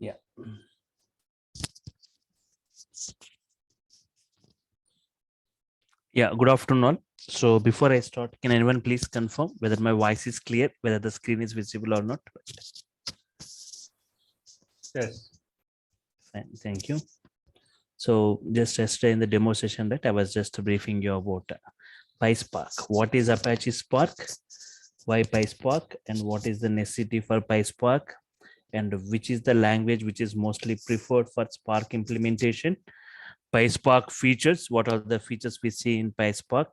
Yeah. Yeah, good afternoon all. So before I start, can anyone please confirm whether my voice is clear, whether the screen is visible or not? Yes. Fine, thank you. So just yesterday in the demo session, that I was just briefing you about PySpark. What is Apache Spark? Why PySpark? And what is the necessity for PySpark? And which is the language which is mostly preferred for Spark implementation? PySpark features, what are the features we see in PySpark,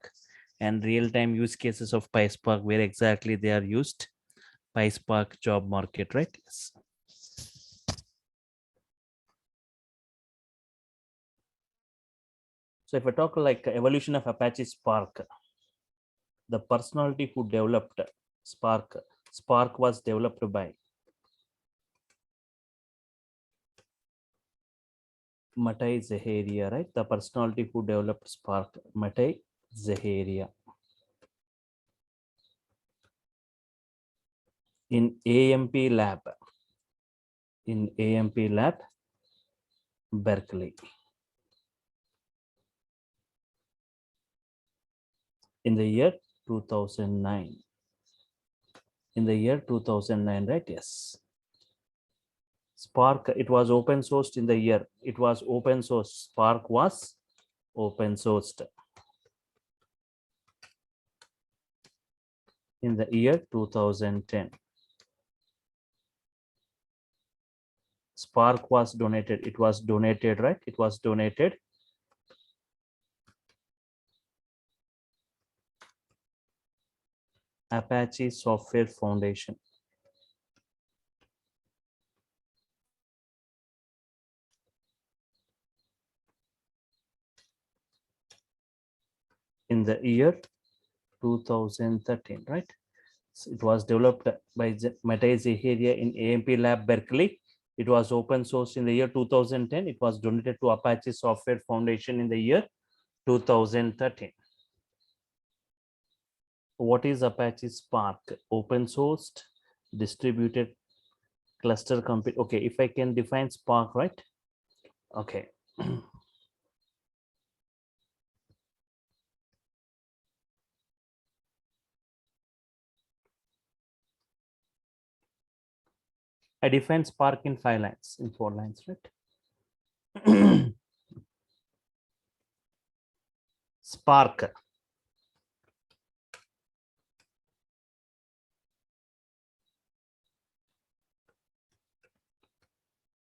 and real-time use cases of PySpark, where exactly they are used. PySpark job market, right? Yes. So if I talk like evolution of Apache Spark, the personality who developed Spark was developed by Matai Zaharia, right? The personality who developed Spark, Matai Zaharia, in AMP lab, Berkeley, in the year 2009. In the year 2009, right? Yes. Spark, it was open sourced in the year. It was open source. Spark was open sourced in the year 2010. Spark was donated. It was donated, right? It was donated. Apache Software Foundation. In the year 2013, right? So it was developed by Matai Zaharia in AMP Lab Berkeley. It was open source in the year 2010. It was donated to Apache Software Foundation in the year 2013. What is Apache Spark? Open sourced, distributed cluster compute. Okay, if I can define Spark, right? Okay. I define Spark in 5 lines, in 4 lines, right? Spark,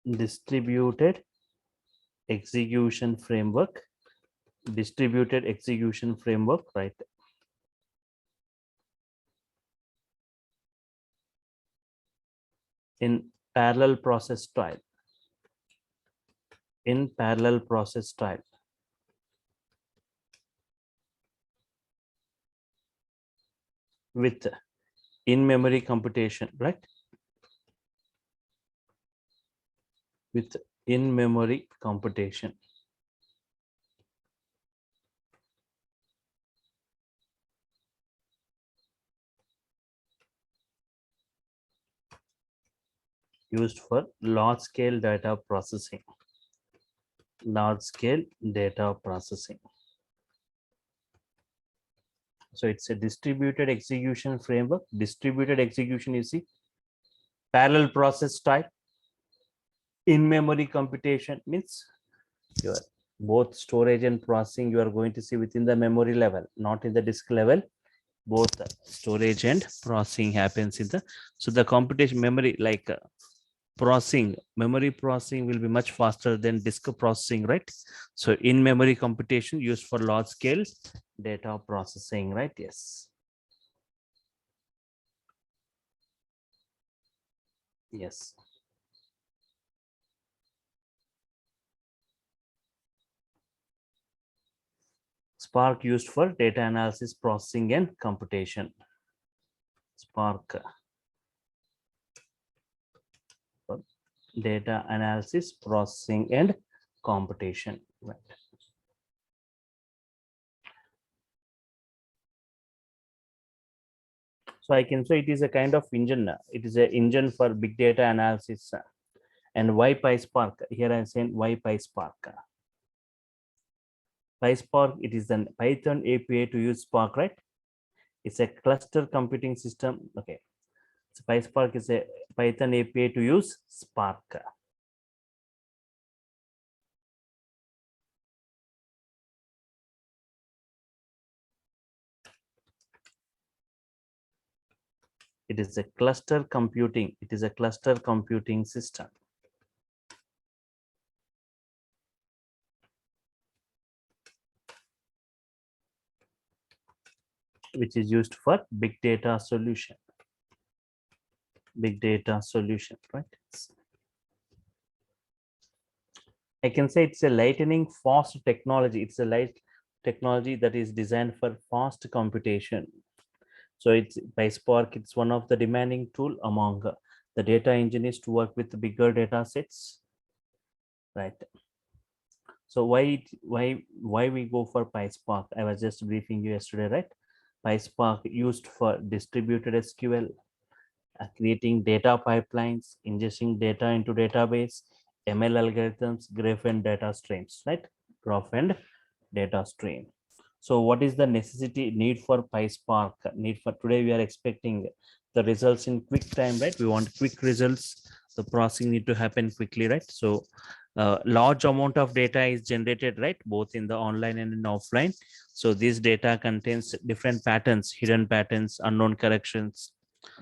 distributed execution framework, right? In parallel process style, with in-memory computation, right? With in-memory computation. Used for large-scale data processing. So it's a distributed execution framework. Distributed execution, you see, parallel process type, in-memory computation means your both storage and processing you are going to see within the memory level, not in the disk level. Both storage and processing happens in the, so the computation memory, like memory processing will be much faster than disk processing, right? So in memory computation used for large scale data processing, right? Yes. Yes. Spark used for data analysis, processing and computation. Spark for data analysis, processing and computation, right? So I can say it is a kind of engine. It is an engine for big data analysis And why PySpark? Here I'm saying why PySpark. PySpark, it is an Python API to use Spark, right? It's a cluster computing system. Okay. So PySpark is a Python API to use Spark. It is a cluster computing. It is a cluster computing system. Which is used for big data solution. Big data solution, right? I can say it's a lightning fast technology. It's a light technology that is designed for fast computation. So it's PySpark. It's one of the demanding tool among the data engineers to work with bigger data sets, right? So why we go for PySpark? I was just briefing you yesterday, right? PySpark used for distributed SQL, creating data pipelines, ingesting data into database, ML algorithms, graph and data streams, right? Graph and data stream. So what is the need for PySpark? Need for today, we are expecting the results in quick time, right? We want quick results. The processing need to happen quickly, right? So large amount of data is generated, right? Both in the online and in offline. So this data contains different patterns, hidden patterns, unknown corrections,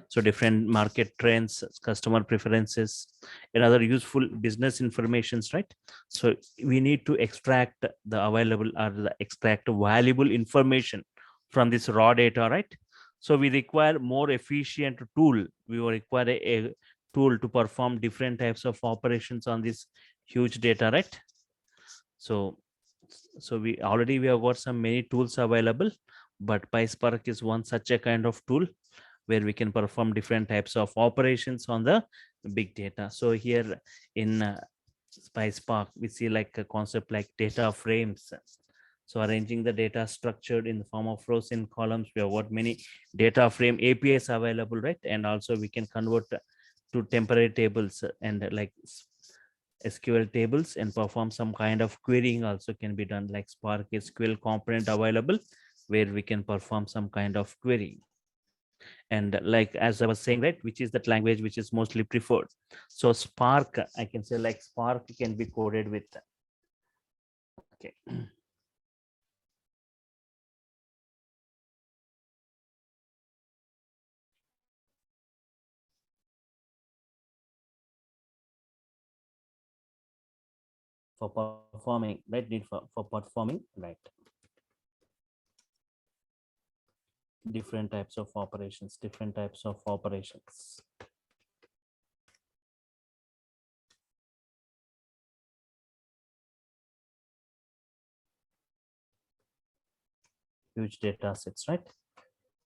so different market trends, customer preferences, and other useful business informations, right? So we need to extract the available or the extract valuable information from this raw data, right? So we require more efficient tool. We will require a tool to perform different types of operations on this huge data, right? So we have got some many tools available, but PySpark is one such a kind of tool where we can perform different types of operations on the big data. So here in PySpark, we see like a concept like data frames. So arranging the data structured in the form of rows and columns. We have got many data frame APIs available, right? And also we can convert to temporary tables and like SQL tables and perform some kind of querying also can be done, like Spark SQL component available where we can perform some kind of querying. And like as I was saying, right, which is that language which is mostly preferred. So Spark, I can say like Spark can be coded with. Okay. For performing, right, need for performing, right, different types of operations, huge data sets, right?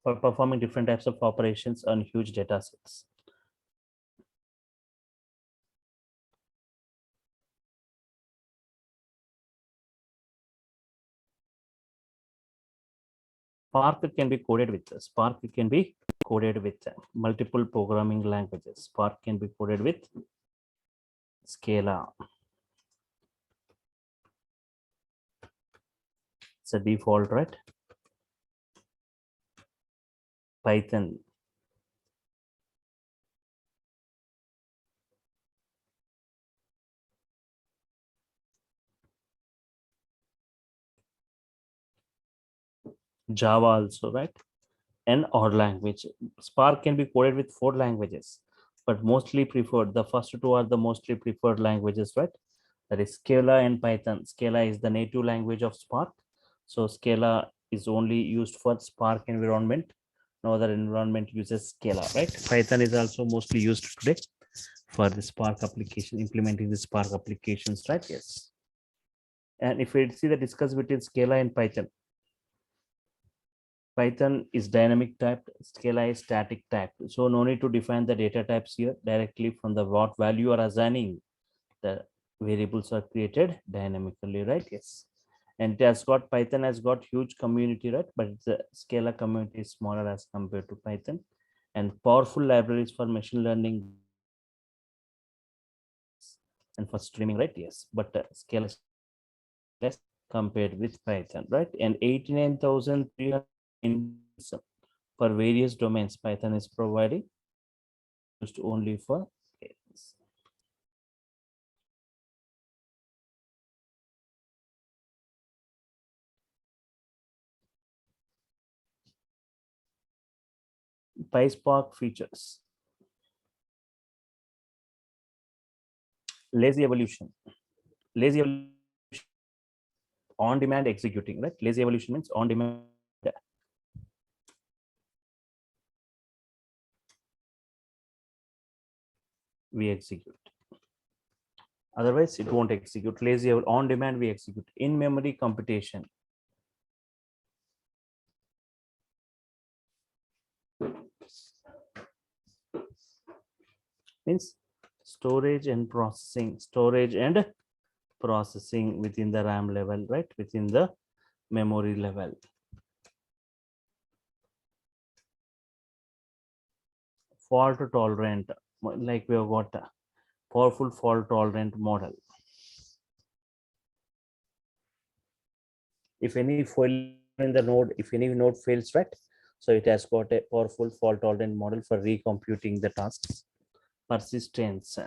For performing different types of operations on huge data sets. Spark can be coded with multiple programming languages. Spark can be coded with Scala. It's a default, right? Python. Java also, right? And or language. Spark can be coded with 4 languages, but mostly preferred. The first two are the mostly preferred languages, right? That is Scala and Python. Scala is the native language of Spark. So Scala is only used for Spark environment. No other environment uses Scala, right? Python is also mostly used today for the Spark application, implementing the Spark applications, right? Yes. And if we see the discuss between Scala and Python is dynamic typed, Scala is static typed. So no need to define the data types here. Directly from the what value are assigning, the variables are created dynamically, right? Yes. And it has got, Python has got huge community, right? But the Scala community is smaller as compared to Python. And powerful libraries for machine learning. and for streaming, right? Yes, but scale is less compared with Python, right? And 89,300 for various domains Python is providing, used only for PySpark features. Lazy evolution. Lazy evolution, on demand executing, right? Lazy evolution means on demand. We execute. Otherwise, it won't execute. Lazy on demand, we execute. In memory computation. Means storage and processing within the RAM level, right? Within the memory level. Fault tolerant, like we have got a powerful fault tolerant model. If any fail in the node, if any node fails, right? So it has got a powerful fault tolerant model for recomputing the tasks. Persistence,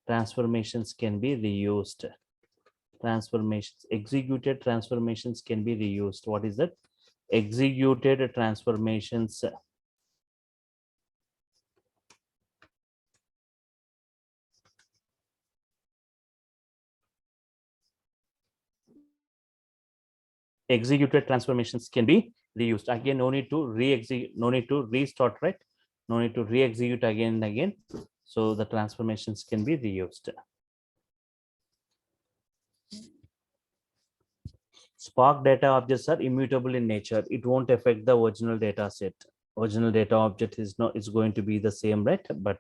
transformations can be reused. Transformations, executed transformations can be reused. What is that? Executed transformations executed transformations can be reused. Again, no need to re-execute, no need to restart, right? No need to re-execute again and again. So the transformations can be reused. Spark data objects are immutable in nature. It won't affect the original data set. Original data object is not, it's going to be the same, right? But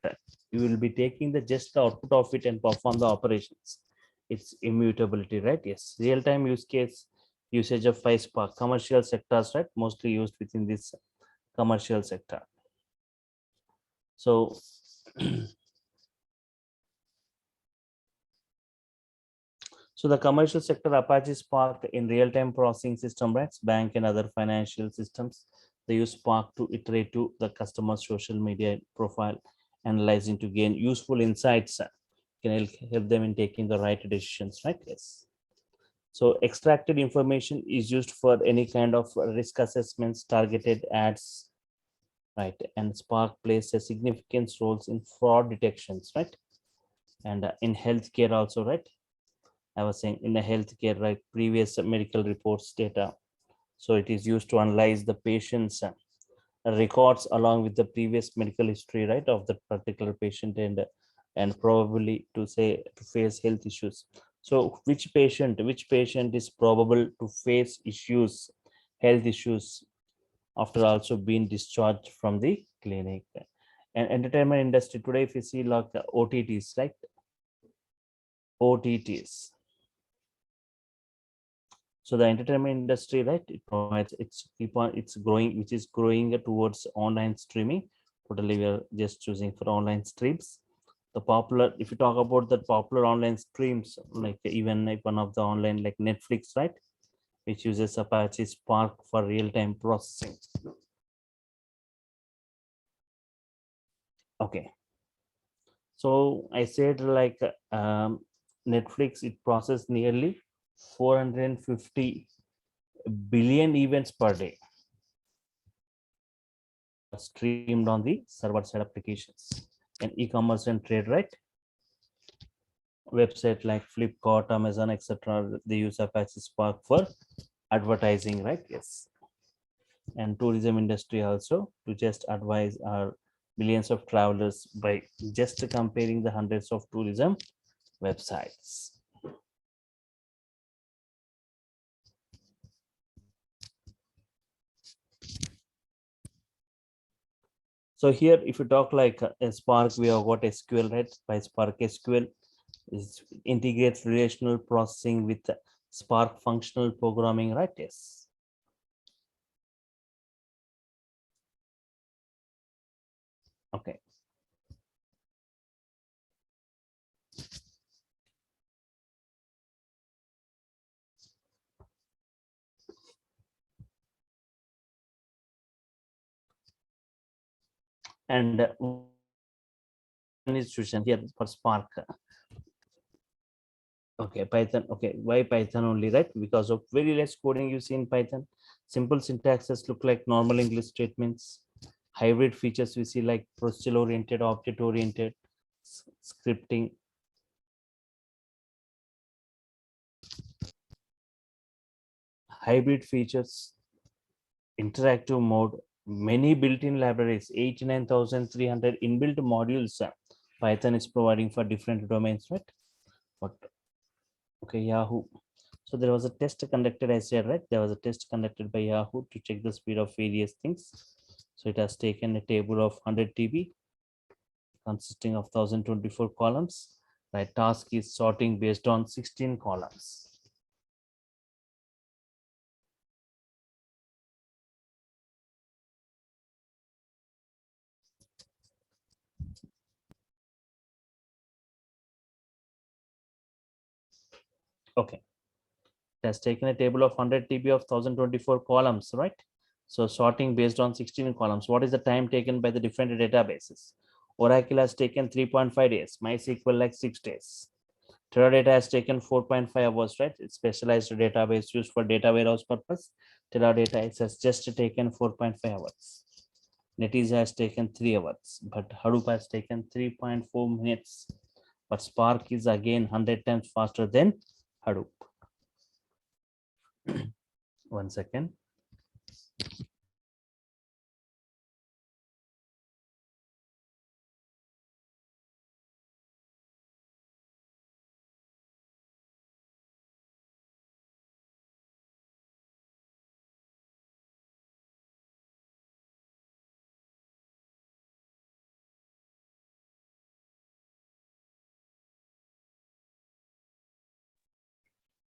you will be taking the just the output of it and perform the operations. It's immutability, right? Yes. Real-time use case usage of PySpark, commercial sectors, right? Mostly used within this commercial sector. So so the commercial sector Apache Spark in real-time processing system, right? Bank and other financial systems, they use Spark to iterate to the customer's social media profile, analyzing to gain useful insights, can help them in taking the right decisions, right? Yes. So extracted information is used for any kind of risk assessments, targeted ads, right? And Spark plays a significant roles in fraud detections, right? And in healthcare also, right? I was saying in the healthcare, right? Previous medical reports data. So it is used to analyze the patient's records along with the previous medical history, right, of the particular patient, and probably to say to face health issues. So which patient is probable to face issues, health issues, after also being discharged from the clinic. And entertainment industry today, if you see like OTTs, right? OTTs. So the entertainment industry, right? It provides, it's growing, which is growing towards online streaming. Totally, we are just choosing for online streams. The popular, if you talk about the popular online streams, like even like one of the online like Netflix, right? Which uses Apache Spark for real-time processing. Okay. So I said like Netflix, it processes nearly 450 billion events per day, streamed on the server side applications. And e-commerce and trade, right? Website like Flipkart, Amazon, etc. They use Apache Spark for advertising, right? Yes. And tourism industry also to just advise our millions of travelers by just comparing the hundreds of tourism websites. So here, if you talk like a Spark, we have got SQL, right? By Spark SQL is integrates relational processing with Spark functional programming, right? Yes. Okay. and one is chosen here for Spark. Okay, Python. Okay, why Python only, right? Because of very less coding you see in Python. Simple syntaxes look like normal English statements. Hybrid features we see like procedural oriented, object oriented, scripting. Hybrid features, interactive mode, many built-in libraries, 89,300 inbuilt modules Python is providing for different domains, right? But okay, Yahoo. So there was a test conducted, I said, right? There was a test conducted by Yahoo to check the speed of various things. So it has taken a table of 100 TB consisting of 1024 columns. My task is sorting based on 16 columns. Okay. It has taken a table of 100 TB of 1024 columns, right? So sorting based on 16 columns. What is the time taken by the different databases? Oracle has taken 3.5 days. MySQL like 6 days. Teradata has taken 4.5 hours, right? It's specialized database used for data warehouse purpose. Teradata has just taken 4.5 hours. NetEase has taken 3 hours, but Hadoop has taken 3.4 minutes. But Spark is again 100 times faster than Hadoop. 1 second.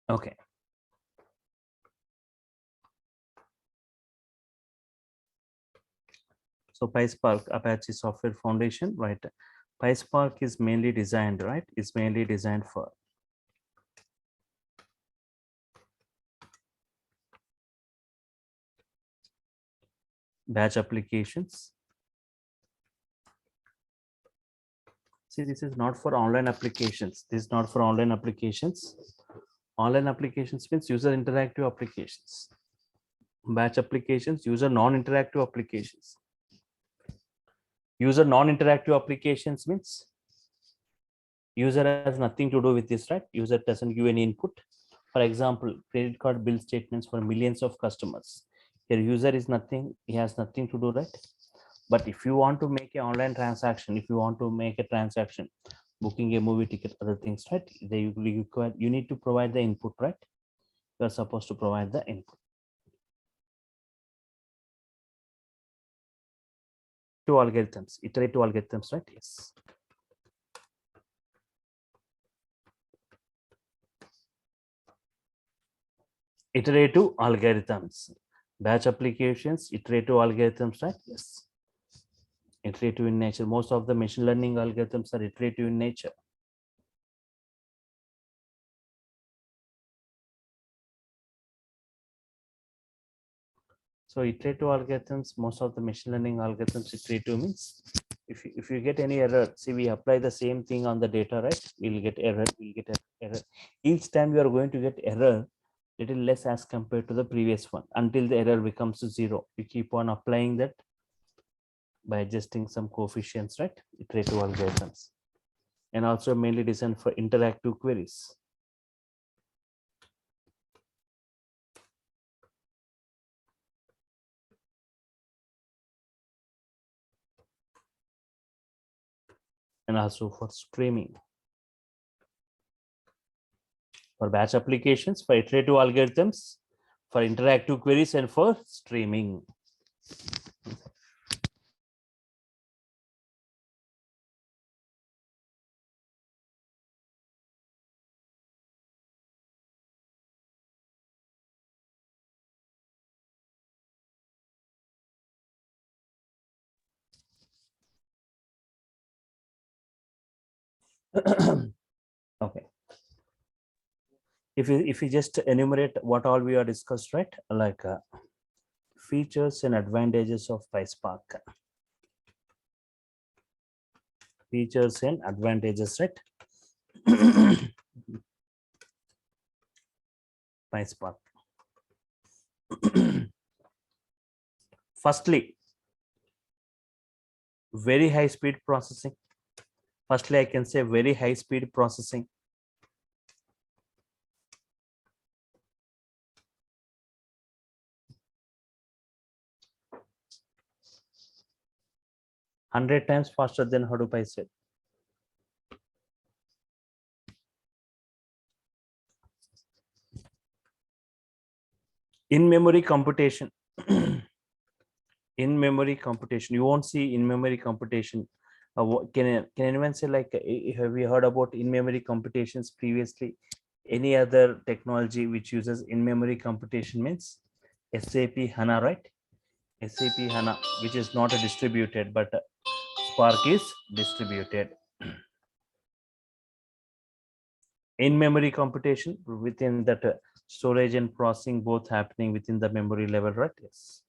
Okay. So PySpark, Apache Software Foundation, right? PySpark is mainly designed, right? It's mainly designed for batch applications. See, this is not for online applications. This is not for online applications. Online applications means user interactive applications. Batch applications, user non-interactive applications. User non-interactive applications means user has nothing to do with this, right? User doesn't give any input. For example, credit card bill statements for millions of customers. Your user is nothing, he has nothing to do, right? But if you want to make an online transaction, if you want to make a transaction, booking a movie ticket, other things, right? They require, you need to provide the input, right? You are supposed to provide the input. To algorithms, iterative algorithms, right? Yes. Iterative algorithms, batch applications, iterative algorithms, right? Yes. Iterative in nature. Most of the machine learning algorithms are iterative in nature. So iterative algorithms, most of the machine learning algorithms, iterative means if you get any error, see, we apply the same thing on the data, right? We'll get error, we'll get error. Each time you are going to get error, little less as compared to the previous one until the error becomes 0. You keep on applying that by adjusting some coefficients, right? Iterative algorithms. And also mainly designed for interactive queries. And also for streaming. For batch applications, for iterative algorithms, for interactive queries, and for streaming. Okay. If you just enumerate what all we are discussed, right? Like features and advantages of PySpark. Features and advantages, right? PySpark. Firstly, very high speed processing. Firstly, I can say very high speed processing. Hundred times faster than Hadoop, I said. In-memory computation. In-memory computation. You won't see in-memory computation. Can anyone say, like, have you heard about in-memory computations previously? Any other technology which uses in-memory computation means SAP HANA, right? SAP HANA, which is not a distributed, but Spark is distributed. In-memory computation within that storage and processing both happening within the memory level, right? Yes.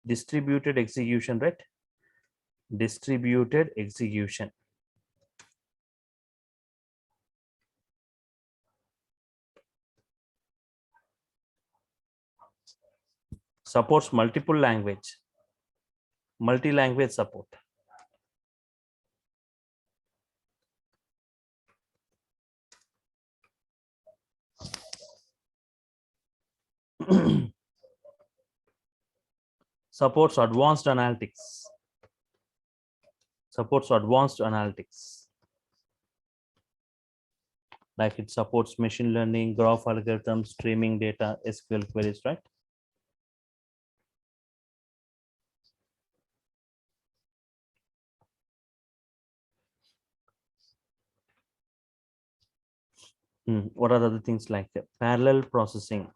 Distributed execution, right? Distributed execution. Supports multiple language, multi-language support. Supports advanced analytics. Supports advanced analytics. Like it supports machine learning, graph algorithms, streaming data, SQL queries, right? What are the other things like parallel processing?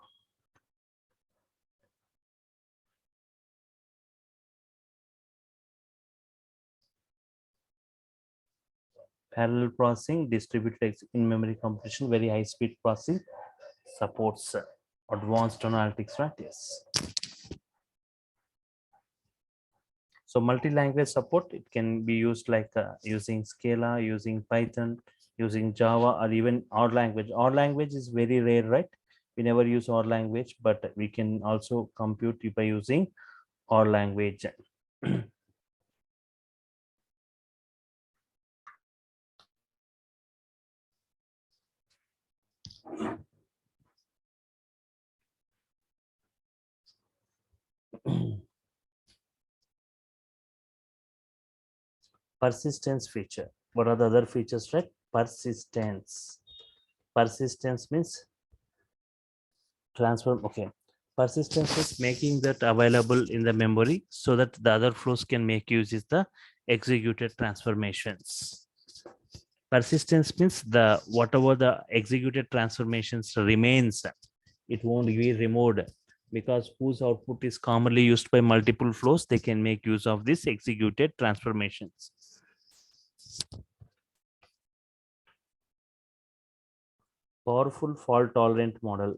Parallel processing, distributed in-memory computation, very high speed processing, supports advanced analytics, right? Yes. So multi-language support, it can be used like using Scala, using Python, using Java, or even our language. Our language is very rare, right? We never use our language, but we can also compute by using our language. Persistence feature. What are the other features, right? Persistence. Persistence means transform. Okay. Persistence is making that available in the memory so that the other flows can make use of the executed transformations. Persistence means the whatever the executed transformations remains, it won't be removed, because whose output is commonly used by multiple flows, they can make use of this executed transformations. Powerful fault tolerant model.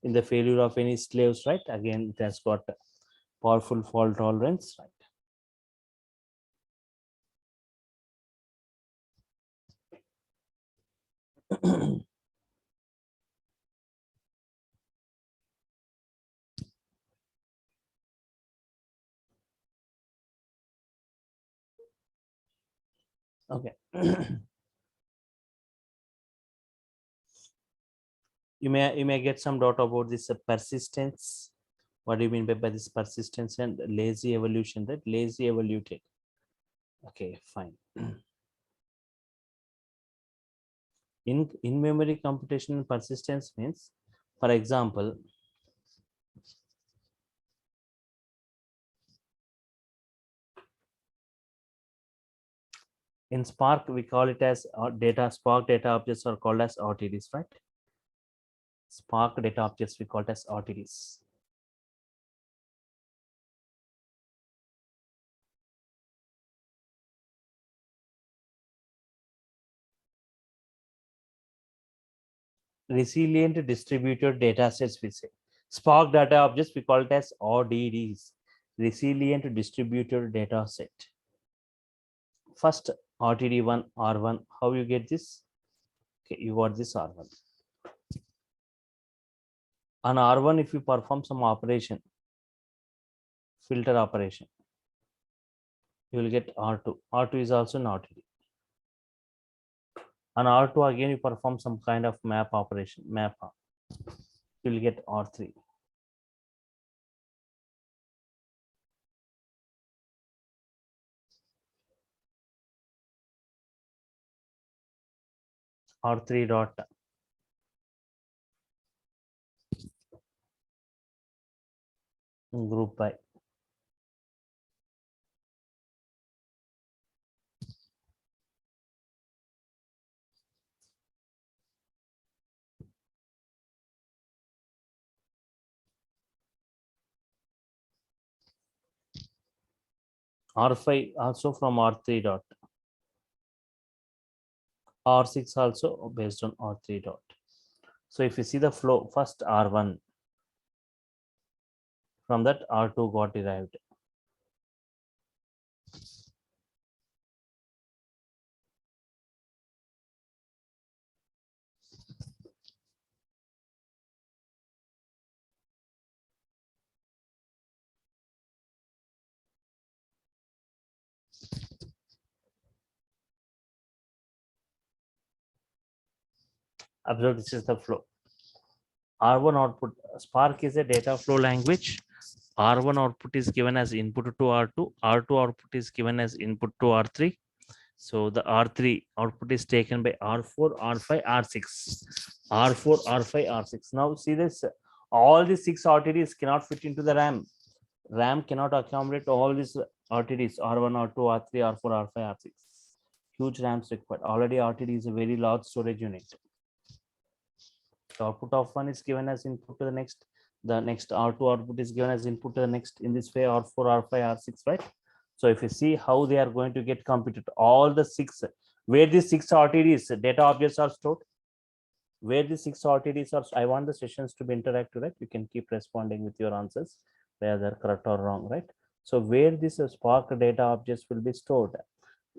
In the failure of any slaves, right? Again, it has got powerful fault tolerance, right? Okay. you may get some doubt about this persistence. What do you mean by this persistence and lazy evolution? That lazy evoluted. Okay, fine. In memory computation persistence means, for example, in Spark we call it as Spark data objects are called as RTDs, right? Spark data objects we call it as RTDs. resilient distributed data sets, we say. Spark data objects, we call it as RDDs, resilient distributed data set. First, RTD1, R1, how you get this? Okay, you got this R1. On R1, if you perform some operation, filter operation, you will get R2. R2 is also an RTD. On R2, again, you perform some kind of map operation, map, you will get R3. R3 dot group by. R5 also from R3 dot. R6 also based on R3 dot. So if you see the flow, first R1, from that R2 got derived. Observe, this is the flow. R1 output, Spark is a data flow language. R1 output is given as input to R2. R2 output is given as input to R3. So the R3 output is taken by R4, R5, R6. R4, R5, R6. Now see this, all the 6 RTDs cannot fit into the RAM. RAM cannot accommodate all these RTDs, R1, R2, R3, R4, R5, R6. Huge RAMs required. Already RTD is a very large storage unit. The output of one is given as input to the next. The next R2 output is given as input to the next. In this way, R4, R5, R6, right? So if you see how they are going to get computed, all the 6, where the 6 RTDs, data objects are stored, where the 6 RTDs are, I want the sessions to be interactive, right? You can keep responding with your answers, whether they're correct or wrong, right? So where this Spark data objects will be stored,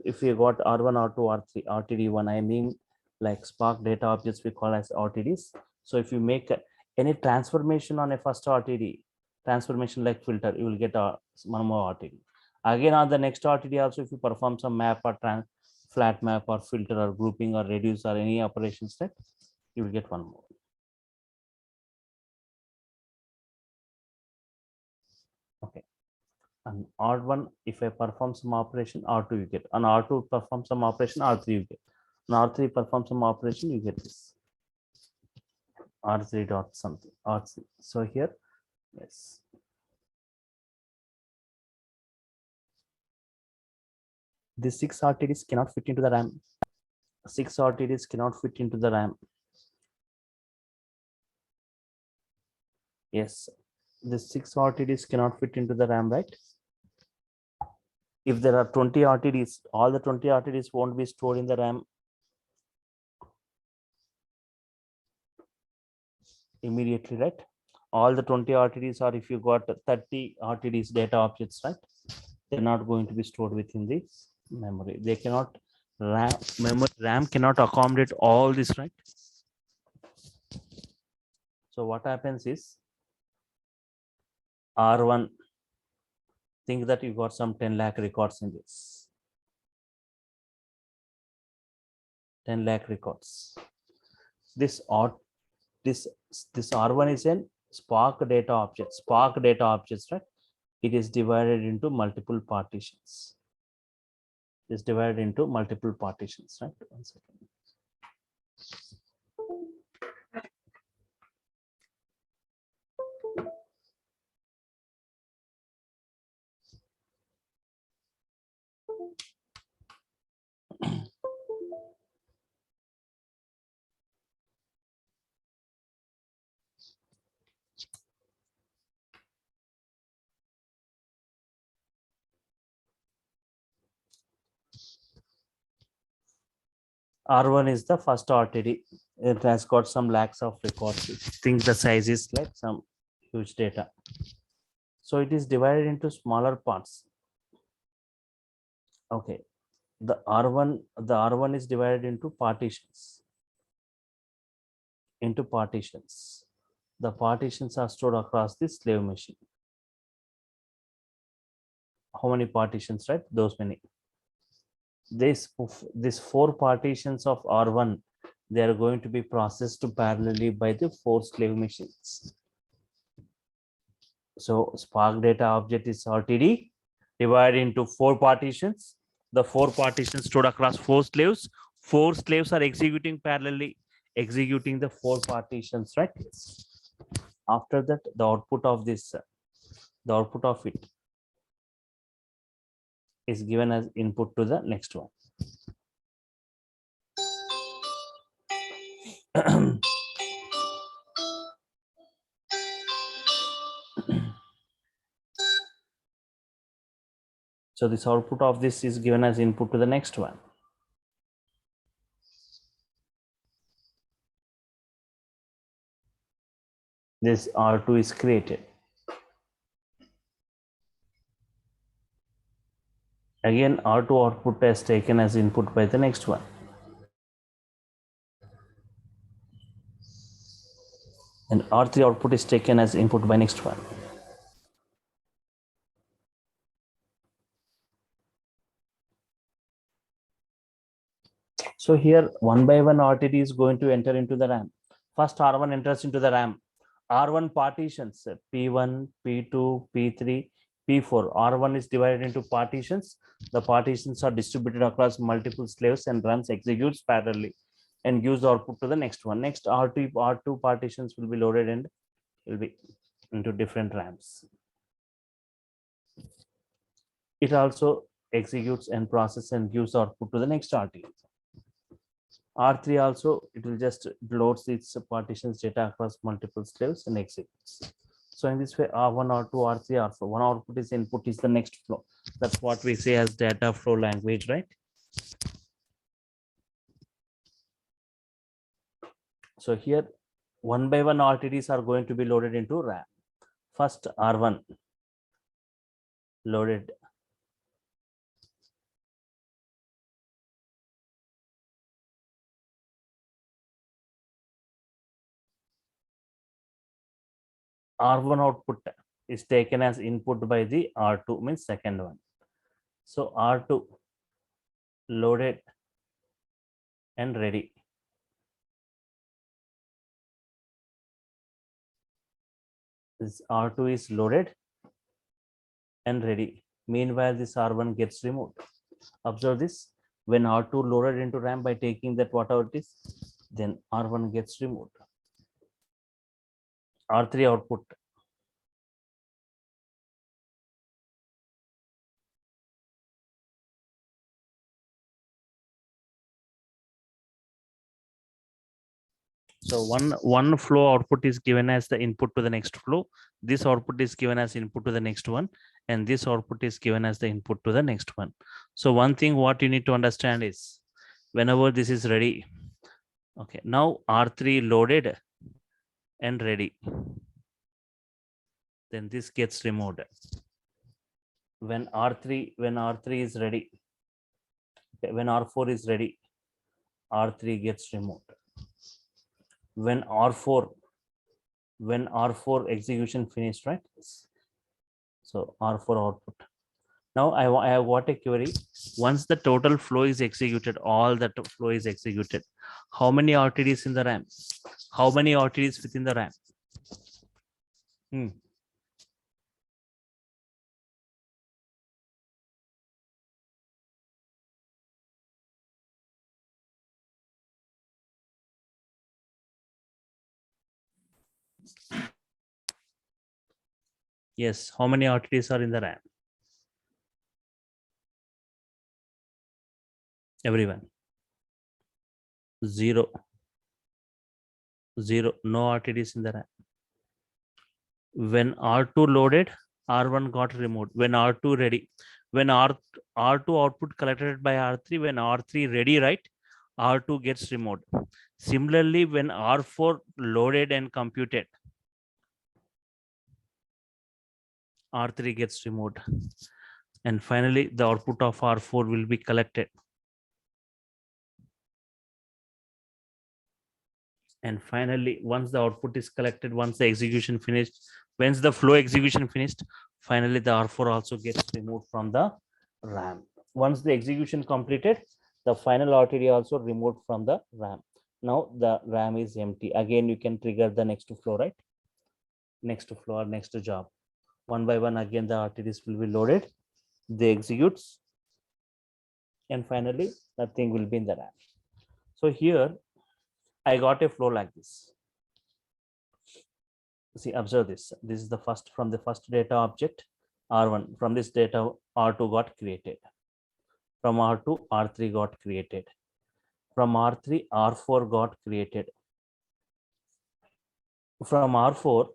if you got R1, R2, R3, RTD1, I mean like Spark data objects we call as RTDs. So if you make any transformation on a first RTD, transformation like filter, you will get one more RTD. Again, on the next RTD also, if you perform some map or flat map or filter or grouping or reduce or any operations, that you will get one more. Okay. And R1, if I perform some operation, R2 you get. On R2 perform some operation, R3 you get. On R3 perform some operation, you get this. R3 dot something, R3. So here, yes. These 6 RTDs cannot fit into the RAM. 6 RTDs cannot fit into the RAM. Yes, the 6 RTDs cannot fit into the RAM, right? If there are 20 RTDs, all the 20 RTDs won't be stored in the RAM immediately, right? All the 20 RTDs, or if you got 30 RTDs data objects, right? They're not going to be stored within the memory. They cannot, RAM cannot accommodate all this, right? So what happens is R1, think that you got some 10 lakh records in this. 10 lakh records. This R1 is an Spark data object. Spark data objects, right? It is divided into multiple partitions. It's divided into multiple partitions, right? 1 second. R1 is the first RTD. It has got some lakhs of records. I think the size is like some huge data. So it is divided into smaller parts. Okay. The R1 is divided into partitions. The partitions are stored across the slave machine. How many partitions, right? Those many. This 4 partitions of R1, they are going to be processed parallelly by the 4 slave machines. So Spark data object is RTD divided into 4 partitions. The 4 partitions stored across 4 slaves. 4 slaves are executing parallelly, executing the 4 partitions, right? After that, the output of it is given as input to the next one. So this output of this is given as input to the next one. This R2 is created. Again, R2 output is taken as input by the next one. And R3 output is taken as input by next one. So here, one by one RTD is going to enter into the RAM. First, R1 enters into the RAM. R1 partitions, P1, P2, P3, P4. R1 is divided into partitions. The partitions are distributed across multiple slaves and runs executes parallelly and gives the output to the next one. Next, R2 partitions will be loaded and will be into different RAMs. It also executes and processes and gives output to the next RTD. R3 also, it will just loads its partitions data across multiple slaves and executes. So in this way, R1, R2, R3, R4, one output is input is the next flow. That's what we say as data flow language, right? So here, one by one RTDs are going to be loaded into RAM. First, R1 loaded. R1 output is taken as input by the R2, means second one. So R2 loaded and ready. This R2 is loaded and ready. Meanwhile, this R1 gets removed. Observe this. When R2 loaded into RAM by taking that whatever it is, then R1 gets removed. R3 output. So one flow output is given as the input to the next flow. This output is given as input to the next one, and this output is given as the input to the next one. So one thing what you need to understand is, whenever this is ready, okay, now R3 loaded and ready, then this gets removed. When R3 is ready, okay, when R4 is ready, R3 gets removed. When R4 execution finished, right? So R4 output. Now I have got a query. Once the total flow is executed, all that flow is executed, how many RTDs in the RAM? How many RTDs within the RAM? Yes, how many RTDs are in the RAM? Everyone. Zero. No RTDs in the RAM. When R2 loaded, R1 got removed. When R2 ready, when R2 output collected by R3, when R3 ready, right? R2 gets removed. Similarly, when R4 loaded and computed, R3 gets removed. And finally, the output of R4 will be collected. And finally, once the output is collected, once the execution finished, once the flow execution finished, finally the R4 also gets removed from the RAM. Once the execution completed, the final RTD also removed from the RAM. Now the RAM is empty. Again, you can trigger the next flow, right? Next flow or next job. One by one, again the RTDs will be loaded. They executes, and finally nothing will be in the RAM. So here I got a flow like this. See, observe this. This is the first from the first data object R1. From this data, R2 got created. From R2, R3 got created. From R3, R4 got created. From R4,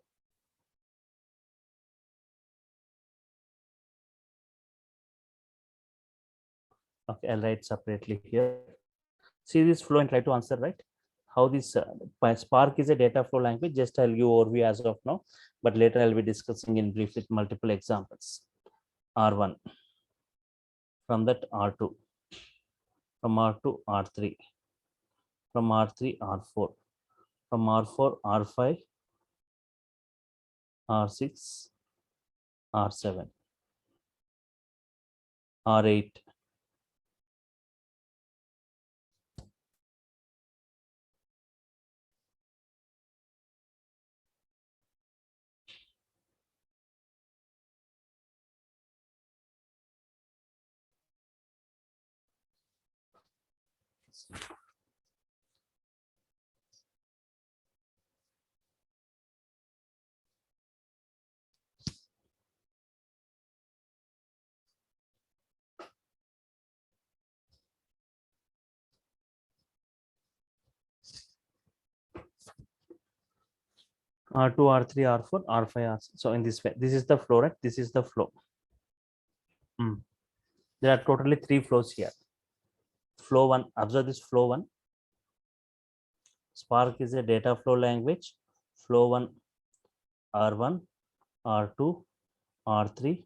okay, I'll write separately here. See this flow and try to answer, right? How this Spark is a data flow language. Just I'll give overview as of now, but later I'll be discussing in brief with multiple examples. R1, from that R2, from R2, R3, from R3, R4, from R4, R5, R6, R7, R8, R2, R3, R4, R5, R6. So in this way, this is the flow, right? This is the flow. There are totally 3 flows here. Flow 1, observe this flow 1. Spark is a data flow language. Flow 1, R1, R2, R3,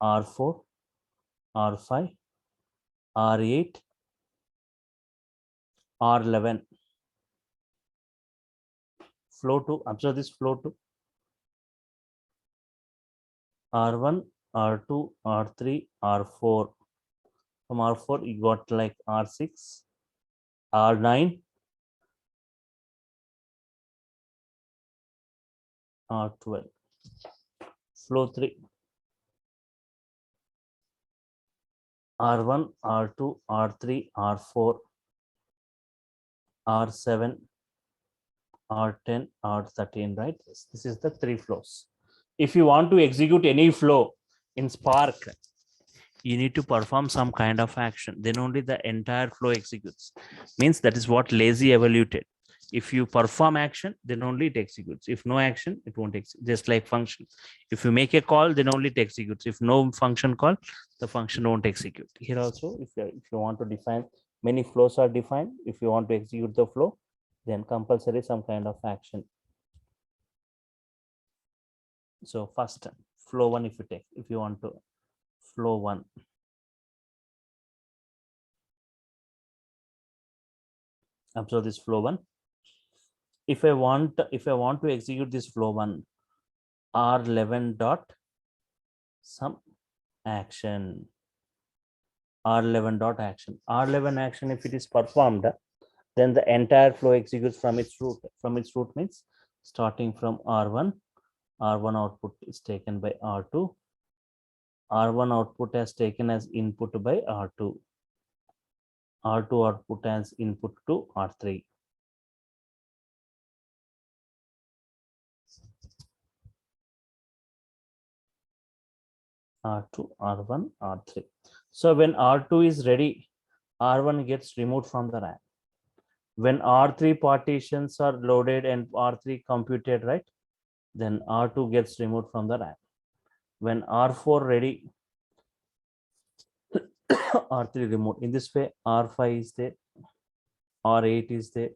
R4, R5, R8, R11. Flow 2, observe this flow 2. R1, R2, R3, R4. From R4, you got like R6, R9, R12. Flow 3. R1, R2, R3, R4, R7, R10, R13, right? This is the 3 flows. If you want to execute any flow in Spark, you need to perform some kind of action. Then only the entire flow executes. Means that is what lazy evaluated. If you perform action, then only it executes. If no action, it won't execute. Just like function. If you make a call, then only it executes. If no function call, the function won't execute. Here also, if you want to define, many flows are defined. If you want to execute the flow, then compulsory some kind of action. So first flow 1, if you take, if you want to flow 1. Observe this flow 1. If I want to execute this flow 1, R11 dot some action. R11 dot action. R11 action, if it is performed, then the entire flow executes from its root. From its root means starting from R1. R1 output is taken by R2. R1 output as taken as input by R2. R2 output as input to R3. R2, R1, R3. So when R2 is ready, R1 gets removed from the RAM. When R3 partitions are loaded and R3 computed, right? Then R2 gets removed from the RAM. When R4 ready, R3 removed. In this way, R5 is there. R8 is there,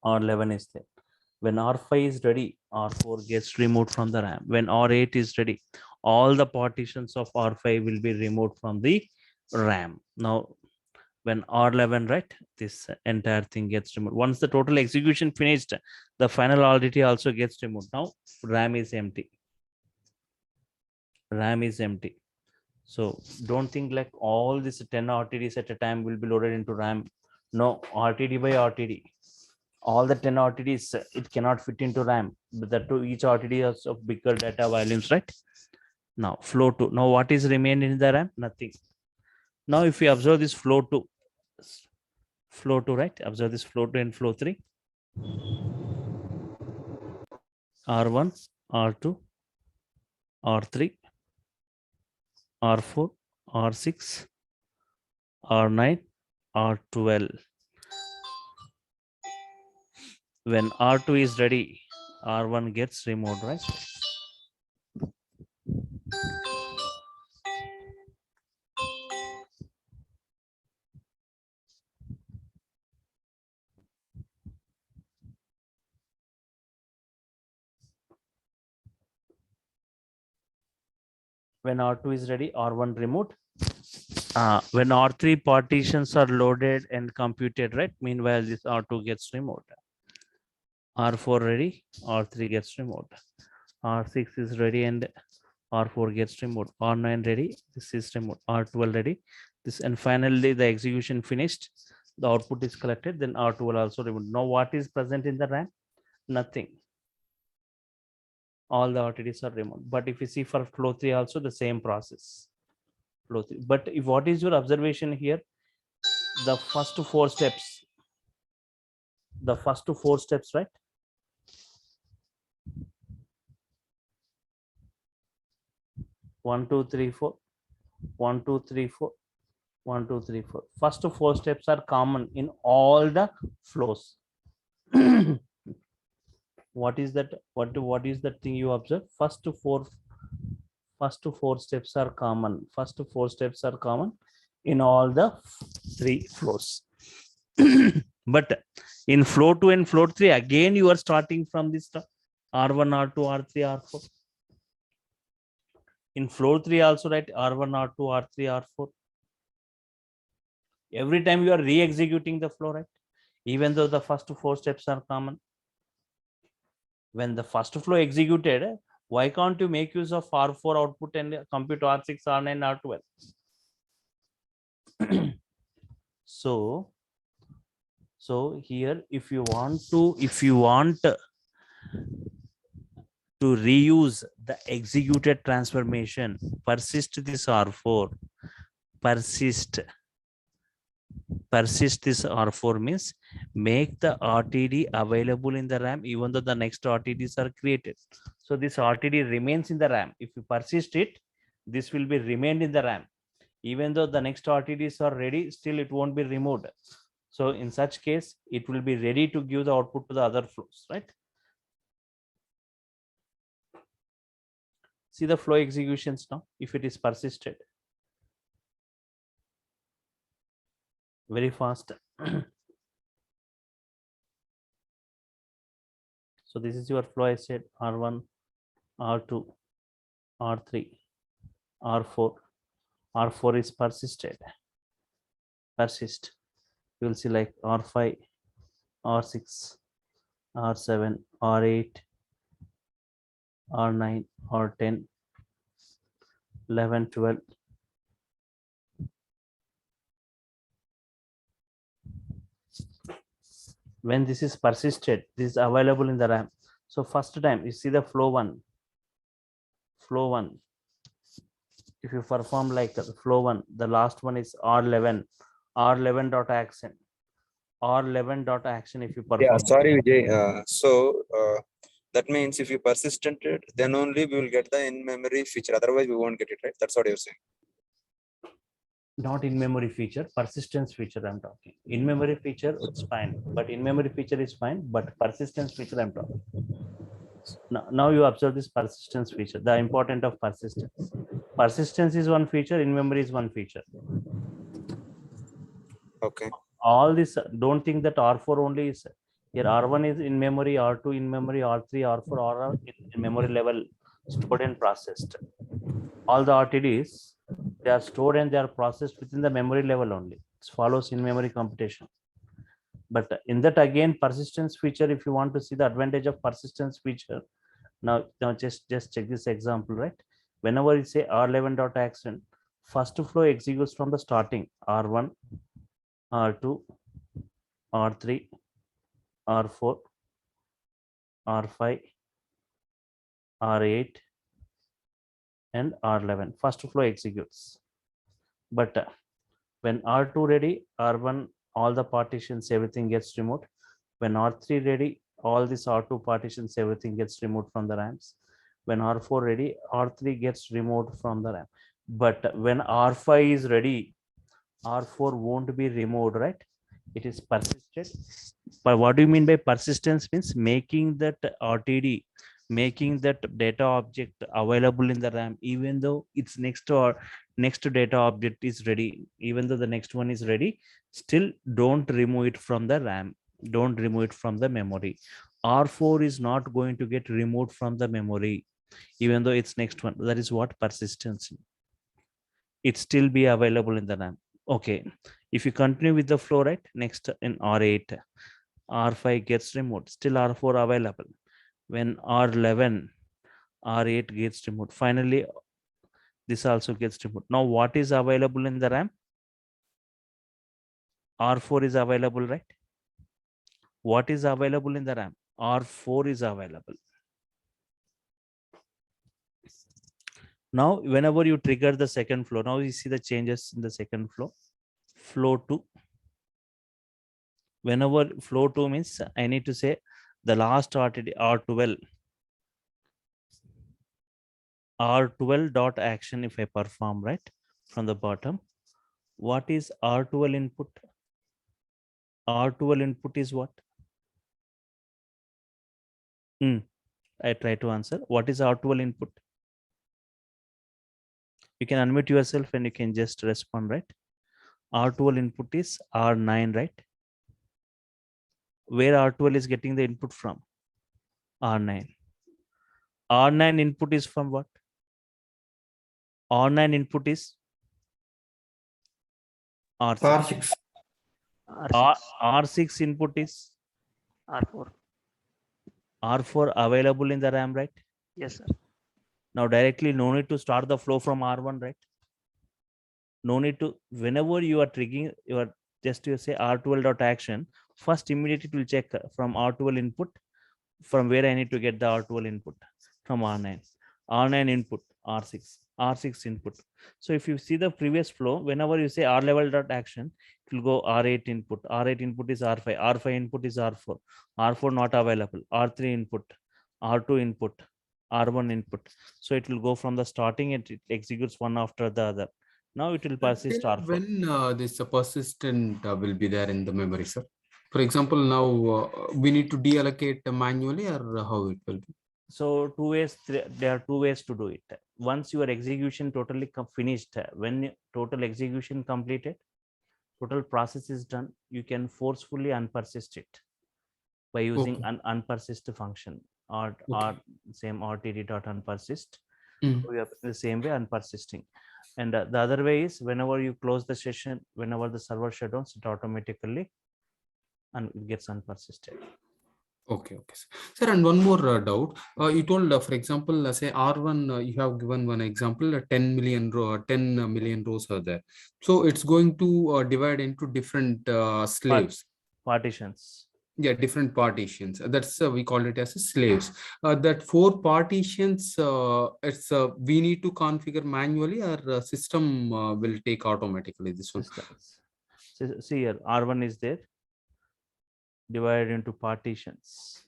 R11 is there. When R5 is ready, R4 gets removed from the RAM. When R8 is ready, all the partitions of R5 will be removed from the RAM. Now, when R11, right, this entire thing gets removed. Once the total execution finished, the final RDT also gets removed. Now, RAM is empty. RAM is empty. So don't think like all these 10 RTDs at a time will be loaded into RAM. No, RTD by RTD. All the 10 RTDs, it cannot fit into RAM. But the two each RTD is of bigger data volumes, right? Now flow 2. Now what is remained in the RAM? Nothing. Now if we observe this flow 2, right? Observe this flow 2 and flow 3. R1, R2, R3, R4, R6, R9, R12. When R2 is ready, R1 gets removed, right? When R2 is ready, R1 removed. When R3 partitions are loaded and computed, right? Meanwhile, this R2 gets removed. R4 ready, R3 gets removed. R6 is ready and R4 gets removed. R9 ready, this is removed. R12 ready, this, and finally the execution finished. The output is collected, then R2 will also removed. Now what is present in the RAM? Nothing. All the RTDs are removed. But if you see for flow 3 also the same process. Flow 3. But if what is your observation here? The first 4 steps. The first 4 steps, right? One, two, three, four. 1, 2, 3, 4. 1, 2, 3, 4. First 4 steps are common in all the flows. What is that? What is that thing you observe? First 4 steps are common. First 4 steps are common in all the 3 flows. But in flow 2 and flow 3, again you are starting from this R1, R2, R3, R4. In flow 3 also, right? R1, R2, R3, R4. Every time you are re-executing the flow, right? Even though the first 4 steps are common. When the first flow executed, why can't you make use of R4 output and compute R6, R9, R12? So here, if you want to reuse the executed transformation, persist this R4, persist this R4 means make the RTD available in the RAM even though the next RTDs are created. So this RTD remains in the RAM. If you persist it, this will be remained in the RAM. Even though the next RTDs are ready, still it won't be removed. So in such case, it will be ready to give the output to the other flows, right? See the flow executions now, if it is persisted. Very fast. So this is your flow. I said R1, R2, R3, R4. R4 is persisted. Persist. You will see like R5, R6, R7, R8, R9, R10, 11, 12. When this is persisted, this is available in the RAM. So first time you see the flow 1. Flow 1. If you perform like the flow 1, the last one is R11. R11 dot action. R11 dot action if you perform. Yeah, sorry, Vijay. That means if you persisted, then only we will get the in-memory feature. Otherwise, we won't get it, right? That's what you're saying. Not in-memory feature, persistence feature I'm talking. In-memory feature, it's fine. But in-memory feature is fine, but persistence feature I'm talking. Now you observe this persistence feature, the importance of persistence. Persistence is one feature, in-memory is one feature. Okay. all this, don't think that R4 only is here. R1 is in memory, R2 in memory, R3, R4, R in memory level stored and processed. All the RTDs, they are stored and they are processed within the memory level only. It follows in memory computation. But in that again, persistence feature, if you want to see the advantage of persistence feature, now just check this example, right? Whenever you say R11 dot action, first flow executes from the starting R1, R2, R3, R4, R5, R8, and R11. First flow executes. But when R2 ready, R1, all the partitions, everything gets removed. When R3 ready, all these R2 partitions, everything gets removed from the RAMs. When R4 ready, R3 gets removed from the RAM. But when R5 is ready, R4 won't be removed, right? It is persisted. But what do you mean by persistence? Means making that RTD, making that data object available in the RAM, even though it's next to our next data object is ready, even though the next one is ready, still don't remove it from the RAM. Don't remove it from the memory. R4 is not going to get removed from the memory, even though it's next one. That is what persistence. It still be available in the RAM. Okay, if you continue with the flow, right, next in R8, R5 gets removed, still R4 available. When R11, R8 gets removed, finally this also gets removed. Now what is available in the RAM? R4 is available, right? What is available in the RAM? R4 is available. Now whenever you trigger the second flow, now you see the changes in the second flow. Flow 2. Whenever flow 2 means, I need to say the last RTD R12. R12 dot action, if I perform, right, from the bottom, what is R12 input? R12 input is what? I try to answer. What is R12 input? You can unmute yourself and you can just respond, right? R12 input is R9, right? Where R12 is getting the input from? R9. R9 input is from what? R9 input is R6. R6. R6 input is R4. R4 available in the RAM, right? Yes, sir. Now directly no need to start the flow from R1, right? No need to, whenever you are triggering, you are just you say R12 dot action, first immediately it will check from R12 input, from where I need to get the R12 input, from R9. R9 input, R6, R6 input. So if you see the previous flow, whenever you say R level dot action, it will go R8 input. R8 input is R5. R5 input is R4. R4 not available. R3 input. R2 input. R1 input. So it will go from the starting and it executes one after the other. Now it will persist Till R4. when this persistent will be there in the memory, sir? For example, now we need to deallocate manually, or how it will be? So two ways, there are two ways to do it. Once your execution totally finished, when total execution completed, total process is done, you can forcefully unpersist it by using Okay. an unpersist function, or same RTD dot unpersist. Mm. We have the same way unpersisting. And the other way is whenever you close the session, whenever the server shutdowns, it automatically and it gets unpersisted. Okay, sir. And one more doubt. You told, for example, say R1, you have given one example, 10 million rows are there. So it's going to divide into different slaves. Partitions. Yeah, different partitions. That's we call it as slaves. That 4 partitions, it's we need to configure manually, or system will take automatically this one. Systems. See here, R1 is there, divided into partitions.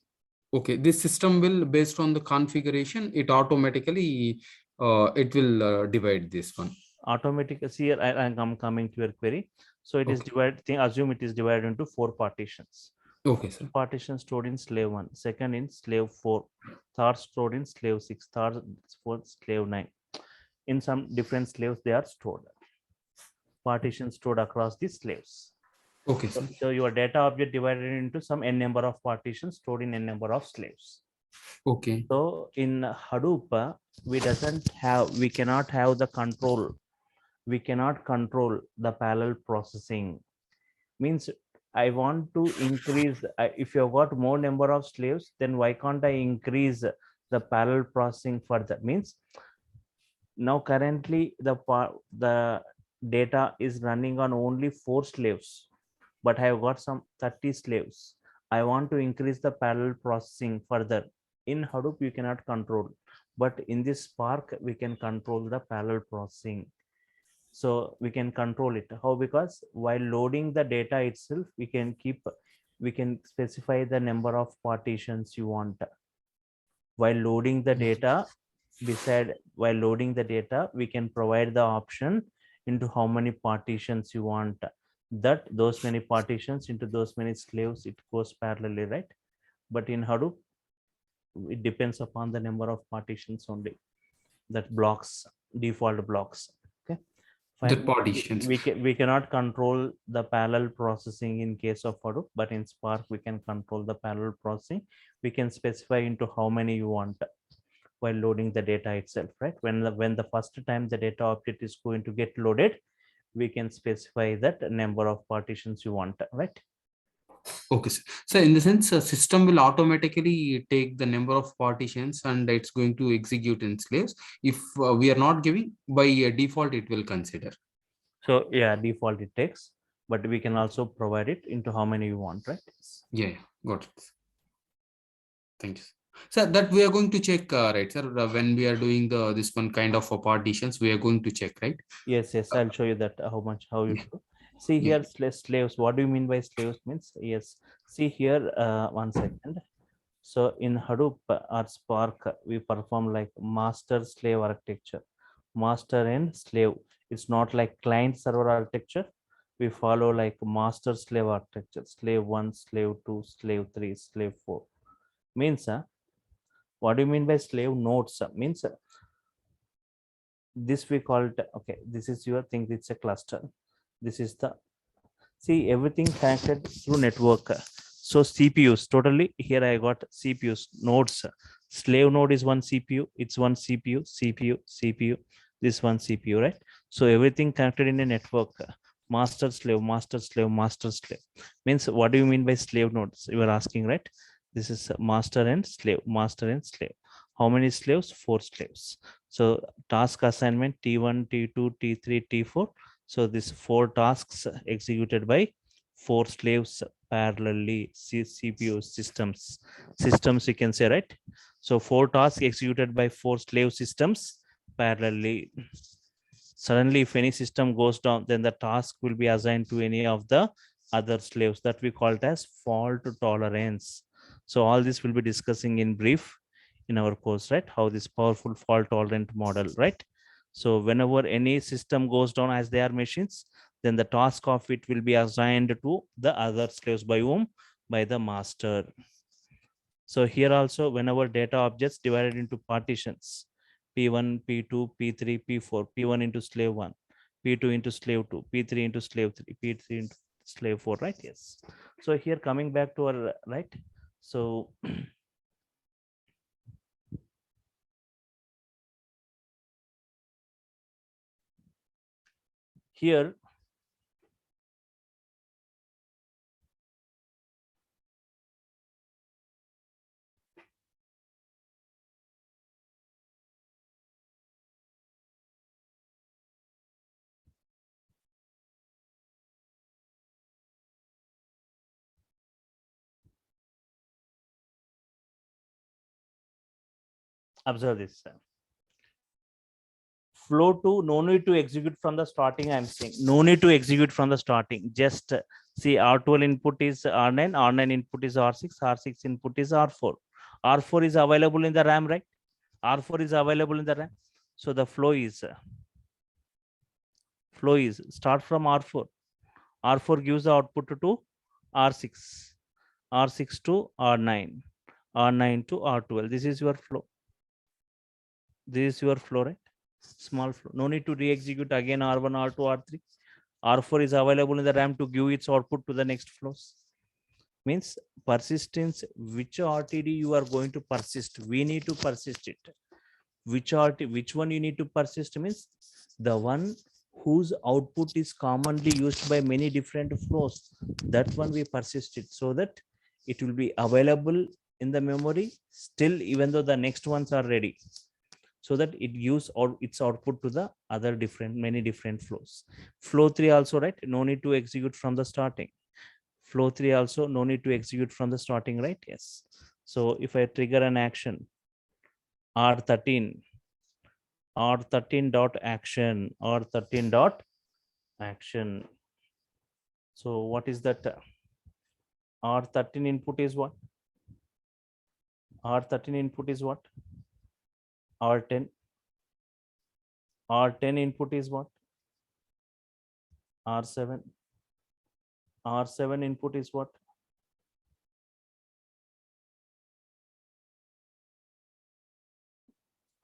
Okay, this system will, based on the configuration, it automatically it will divide this one. Automatically, see here, I'm coming to your query. So it is divided. Assume it is divided into 4 partitions. Okay, sir. Partition stored in slave 1, second in slave 4, third stored in slave 6, third for slave 9. In some different slaves they are stored. Partition stored across the slaves. Okay, sir. So your data object divided into some n number of partitions stored in n number of slaves. Okay. So in Hadoop, we cannot have the control. We cannot control the parallel processing. Means I want to increase, if you've got more number of slaves, then why can't I increase the parallel processing further? Means now currently the data is running on only 4 slaves, but I have got some 30 slaves. I want to increase the parallel processing further. In Hadoop, you cannot control, but in this Spark, we can control the parallel processing. So we can control it. How? Because while loading the data itself, we can specify the number of partitions you want. While loading the data, while loading the data, we can provide the option into how many partitions you want. That those many partitions into those many slaves, it goes parallelly, right? But in Hadoop, it depends upon the number of partitions only. That blocks, default blocks. Okay. The Fine. partitions. We cannot control the parallel processing in case of Hadoop, but in Spark we can control the parallel processing. We can specify into how many you want while loading the data itself, right? When the first time the data object is going to get loaded, we can specify that number of partitions you want, right? Okay, sir. So in the sense, system will automatically take the number of partitions and it's going to execute in slaves. If we are not giving, by default, it will consider. So yeah, default it takes, but we can also provide it into how many you want, right? Yeah, got it. Thank you. So that we are going to check, right, sir? When we are doing this one kind of partitions, we are going to check, right? Yes, I'll show you that how you Yeah. do. See Yeah. here, slaves. What do you mean by slaves? Means yes. See here, 1 second. So in Hadoop or Spark, we perform like master slave architecture, master and slave. It's not like client server architecture. We follow like master slave architecture, slave 1, slave 2, slave 3, slave 4. Means what do you mean by slave nodes? Means this we call it, okay, this is your thing, it's a cluster. This is the, see, everything connected through network. So CPUs totally, here I got CPUs nodes. Slave node is one CPU, it's one CPU, this one CPU, right? So everything connected in a network. Master slave, master slave, master slave. Means what do you mean by slave nodes? You are asking, right? This is master and slave, master and slave. How many slaves? 4 slaves. So task assignment T1, T2, T3, T4. So these 4 tasks executed by 4 slaves parallelly. CPU systems you can say, right? So 4 tasks executed by 4 slave systems parallelly. Suddenly, if any system goes down, then the task will be assigned to any of the other slaves. That we call it as fault tolerance. So all this will be discussing in brief in our course, right? How this powerful fault tolerant model, right? So whenever any system goes down as they are machines, then the task of it will be assigned to the other slaves. By whom? By the master. So here also, whenever data objects divided into partitions, P1, P2, P3, P4, P1 into slave 1, P2 into slave 2, P3 into slave 3, P3 into slave 4, right? Yes. So here coming back to our, right? So here, observe this. Flow to, no need to execute from the starting. I'm saying no need to execute from the starting. Just see, R12 input is R9, R9 input is R6, R6 input is R4. R4 is available in the RAM, right? R4 is available in the RAM. So the flow is start from R4. R4 gives the output to R6, R6 to R9, R9 to R12. This is your flow. This is your flow, right? Small flow. No need to re-execute again R1, R2, R3. R4 is available in the RAM to give its output to the next flows. Means persistence, which RTD you are going to persist, we need to persist it. Which one you need to persist means the one whose output is commonly used by many different flows. That one we persist it so that it will be available in the memory still, even though the next ones are ready, so that it gives its output to the other many different flows. Flow 3 also, right? No need to execute from the starting. Flow 3 also no need to execute from the starting, right? Yes. So if I trigger an action R13 dot action, R13 dot action. So what is that? R13 input is what? R13 input is what? R10. R10 input is what? R7. R7 input is what?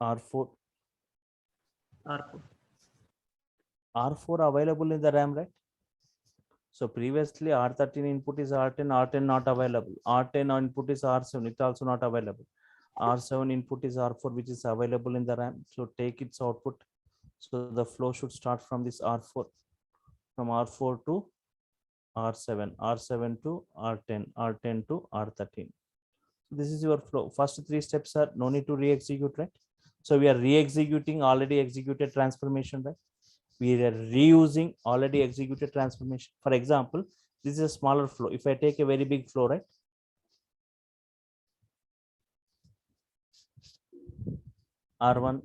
R4. R4. R4 available in the RAM, right? So previously R13 input is R10, R10 not available. R10 input is R7, it's also not available. R7 input is R4, which is available in the RAM. So take its output. So the flow should start from this R4, from R4 to R7, R7 to R10, R10 to R13. This is your flow. First three steps are no need to re-execute, right? So we are re-executing already executed transformation, right? We are reusing already executed transformation. For example, this is a smaller flow. If I take a very big flow, right? R1,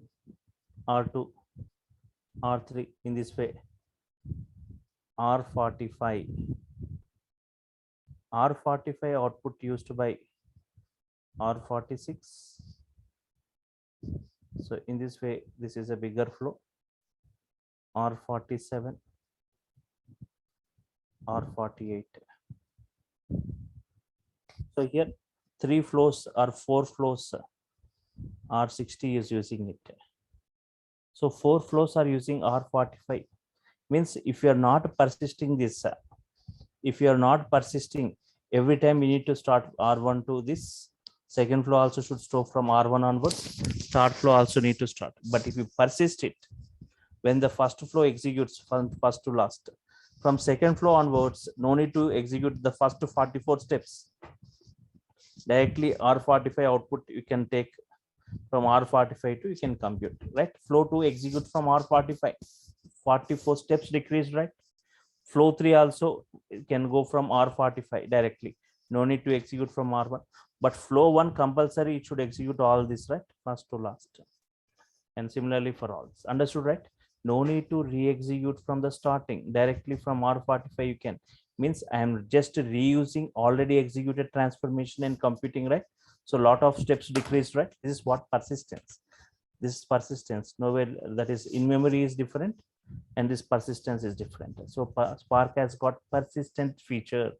R2, R3 in this way. R45. R45 output used by R46. So in this way, this is a bigger flow. R47, R48. So here 3 flows or 4 flows, R60 is using it. So 4 flows are using R45. Means if you are not persisting this, if you are not persisting, every time we need to start R1 to this. Second flow also should start from R1 onwards. Third flow also need to start. But if you persist it, when the first flow executes from first to last, from second flow onwards, no need to execute the first 44 steps. Directly R45 output you can take from R45 to you can compute, right? Flow 2 execute from R45, 44 steps decreased, right? Flow 3 also can go from R45 directly. No need to execute from R1. But flow 1 compulsory, it should execute all this, right? First to last. And similarly for all this. Understood, right? No need to re-execute from the starting. Directly from R45 you can. Means I am just reusing already executed transformation and computing, right? So a lot of steps decreased, right? This is what persistence. This is persistence. Nowhere that is in memory is different, and this persistence is different. So Spark has got persistent feature.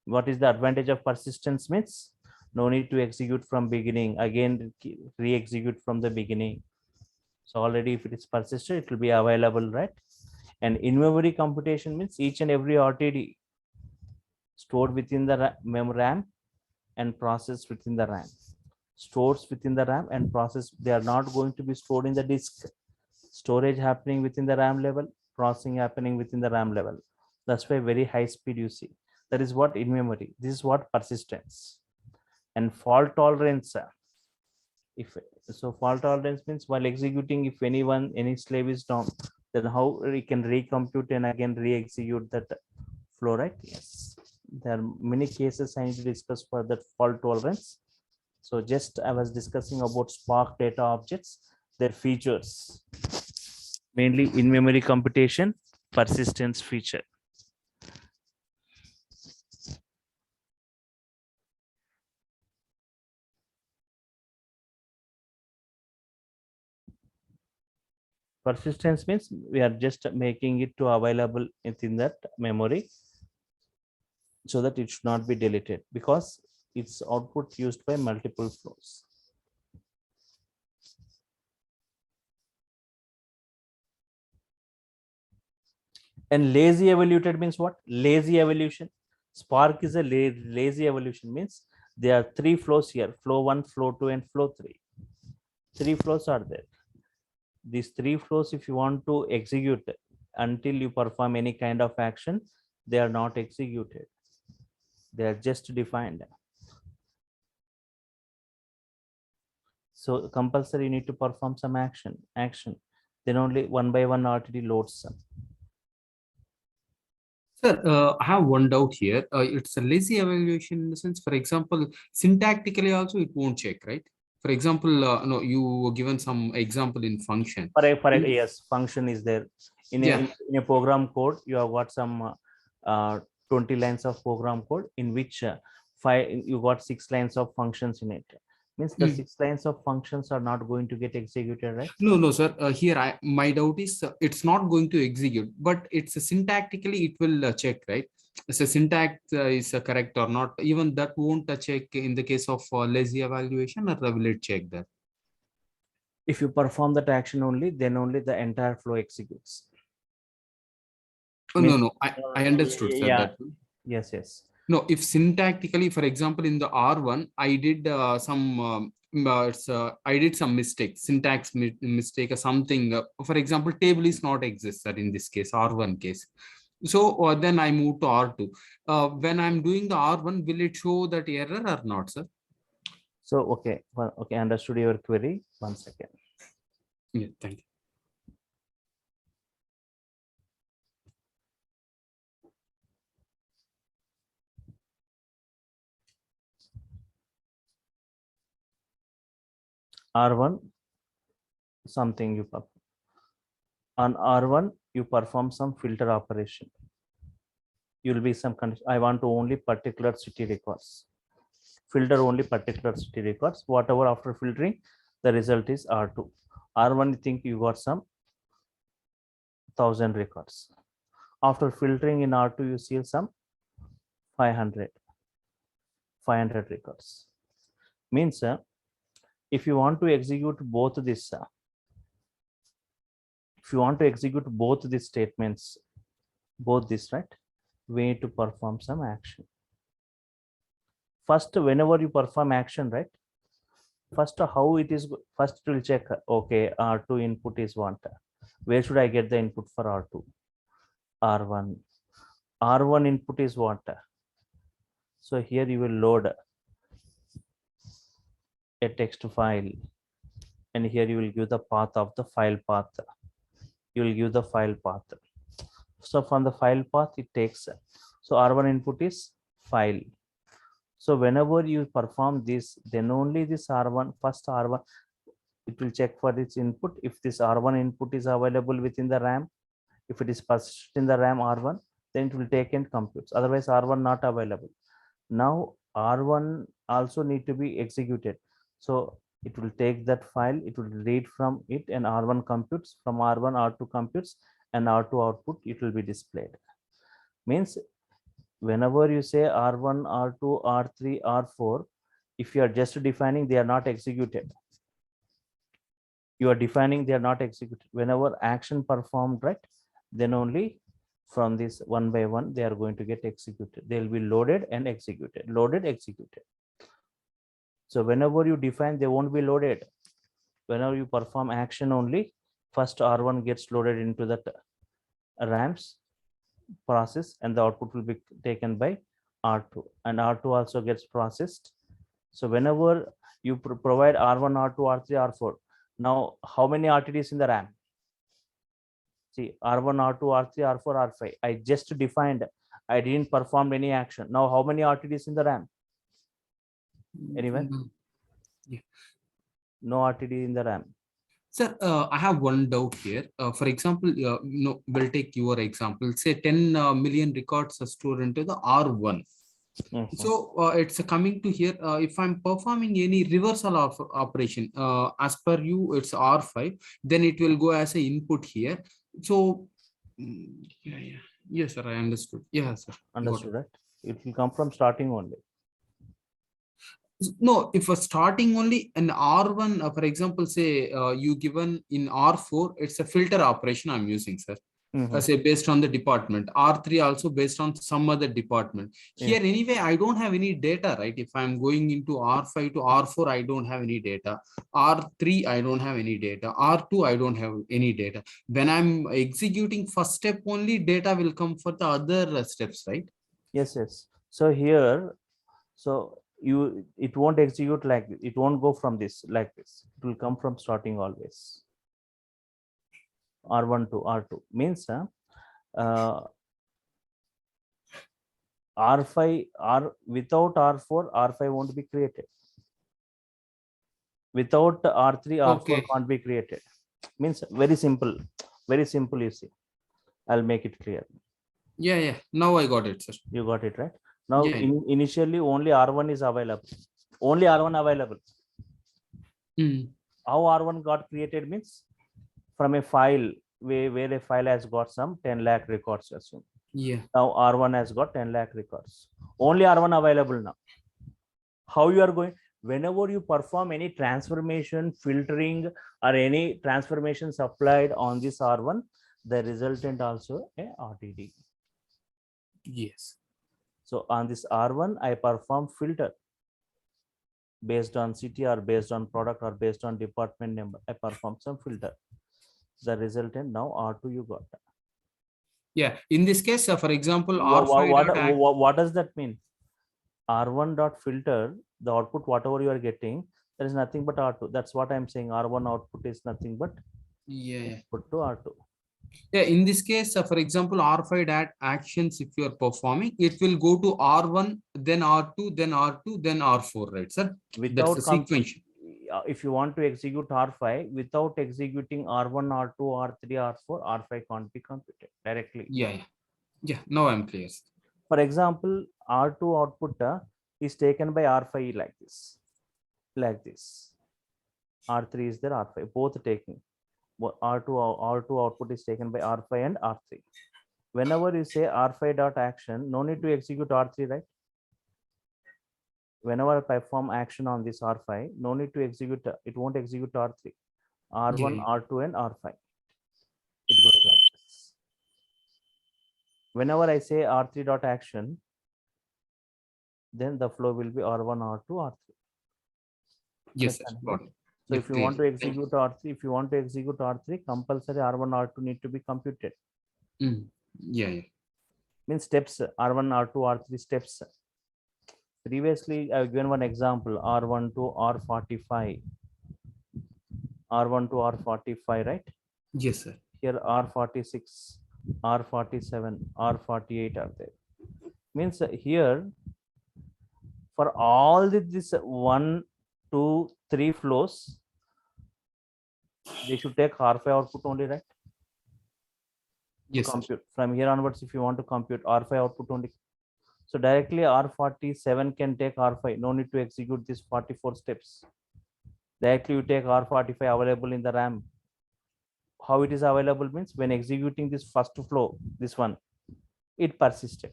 What is the advantage of persistence? Means no need to execute from beginning, again re-execute from the beginning. So already if it is persistent, it will be available, right? And in-memory computation means each and every RTD stored within the RAM and processed within the RAM. Stores within the RAM and process, they are not going to be stored in the disk. Storage happening within the RAM level, processing happening within the RAM level. That's why very high speed you see. That is what in memory. This is what persistence. And fault tolerance. If so, fault tolerance means while executing, if any slave is down, then how we can recompute and again re-execute that flow, right? Yes. There are many cases I need to discuss for that fault tolerance. So just I was discussing about Spark data objects, their features, mainly in-memory computation, persistence feature. Persistence means we are just making it to available within that memory so that it should not be deleted because it's output used by multiple flows. And lazy evaluated means what? Lazy evolution. Spark is a lazy evolution, means there are 3 flows here: flow 1, flow 2, and flow 3. 3 flows are there. These 3 flows, if you want to execute until you perform any kind of action, they are not executed. They are just defined. So compulsory, you need to perform some action. Then only one by one RTD loads some. Sir, I have one doubt here. It's a lazy evaluation in the sense, for example, syntactically also it won't check, right? For example, no, you were given some example in function. Yes, function is there. In a program code, you have got some 20 lines of program code, in which you got 6 lines of functions in it. Means the 6 lines of functions are not going to get executed, right? No, sir. Here, my doubt is it's not going to execute, but it's syntactically it will check, right? So syntax is correct or not. Even that won't check in the case of lazy evaluation, or will it check that? If you perform that action only, then only the entire flow executes. Oh, no. I understood, sir. Yeah. That. Yes. No, if syntactically, for example, in the R1, I did I did some mistake, syntax mistake or something. For example, table is not exist, sir, in this case, R1 case. So then I move to R2. When I'm doing the R1, will it show that error or not, sir? So, okay, understood your query. 1 second. Yeah, thank you. R1, something you perform. On R1, you perform some filter operation. You'll be some condition. I want to only particular city records. Filter only particular city records. Whatever after filtering, the result is R2. R1, you think you got some 1000 records. After filtering in R2, you see some 500 records. Means if you want to execute both this, if you want to execute both these statements, both this, right, we need to perform some action. First, whenever you perform action, right, first how it is, first it will check, okay, R2 input is what, where should I get the input for R2? R1 input is what? So here you will load a text file, and here you will give the path of the file path. You will give the file path. So from the file path it takes, so R1 input is file. So whenever you perform this, then only this R1, first R1, it will check for its input. If this R1 input is available within the RAM, if it is persisted in the RAM R1, then it will take and computes. Otherwise R1 not available. Now R1 also need to be executed. So it will take that file, it will read from it, and R1 computes. From R1, R2 computes, and R2 output, it will be displayed. Means whenever you say R1, R2, R3, R4, if you are just defining, they are not executed. You are defining, they are not executed. Whenever action performed, right, then only from this one by one, they are going to get executed. They will be loaded and executed, loaded, executed. So whenever you define, they won't be loaded. Whenever you perform action only, first R1 gets loaded into that RAMs process, and the output will be taken by R2, and R2 also gets processed. So whenever you provide R1, R2, R3, R4, now how many RTDs in the RAM? See, R1, R2, R3, R4, R5. I just defined, I didn't perform any action. Now how many RTDs in the RAM? Anyone? Yeah. No RTD in the RAM. Sir, I have one doubt here. For example, we'll take your example. Say 10 million records are stored into the R1. So it's coming to here. If I'm performing any reversal of operation, as per you, it's R5. Then it will go as an input here. So yes, sir, I understood. Yeah, sir. Understood, right? It will come from starting only. No, if a starting only an R1, for example, say you given in R4, it's a filter operation I'm using, sir. Mhm. say based on the department, R3 also based on some other department. Here anyway, I don't have any data, right? If I'm going into R5 to R4, I don't have any data. R3, I don't have any data. R2, I don't have any data. When I'm executing first step only, data will come for the other steps, right? Yes, yes. So here, so it won't execute like this. It won't go from this like this. It will come from starting always. R1 to R2 means R5 R without R4, R5 won't be created. Without R3, R4 Okay. can't be created. Means very simple, you see. I'll make it clear. Yeah. Now I got it, sir. You got it, right? Now, Yeah. initially only R1 is available. Only R1 available. How R1 got created means from a file where a file has got some 10 lakh records. Assume. Yeah. Now R1 has got 10 lakh records. Only R1 available now. How you are going? Whenever you perform any transformation, filtering, or any transformations applied on this R1, the resultant also a RTD. Yes. So on this R1, I perform filter based on city or based on product or based on department number. I perform some filter. The resultant now R2 you got. Yeah. In this case, for example, R5 what does that mean? R1 dot filter, the output whatever you are getting, there is nothing but R2. That's what I'm saying. R1 output is nothing but input to R2. Yeah, in this case, for example, R5 dot actions, if you are performing, it will go to R1, then R2, then R2, then R4, right, sir? Without that's the sequence. If you want to execute R5 without executing R1, R2, R3, R4, R5 can't be computed directly. Yeah. Now I'm clear. For example, R2 output is taken by R5 like this. R3 is there, R5, both taking. R2 output is taken by R5 and R3. Whenever you say R5 dot action, no need to execute R3, right? Whenever I perform action on this R5, no need to execute, it won't execute R3. R1, R2, and R5. It goes like this. Whenever I say R3 dot action, then the flow will be R1, R2, R3. Yes, sir. Got it. So if you want to execute R3, compulsory R1, R2 need to be computed. Yeah. Means steps R1, R2, R3 steps. Previously, I've given one example, R1 to R45. R1 to R45, right? Yes, sir. Here R46, R47, R48 are there. Means here, for all this 1, 2, 3 flows, they should take R5 output only, right? Yes, compute. From here onwards, if you want to compute R5 output only. So directly R47 can take R5. No need to execute these 44 steps. Directly you take R45 available in the RAM. How it is available means when executing this first flow, this one, it persisted.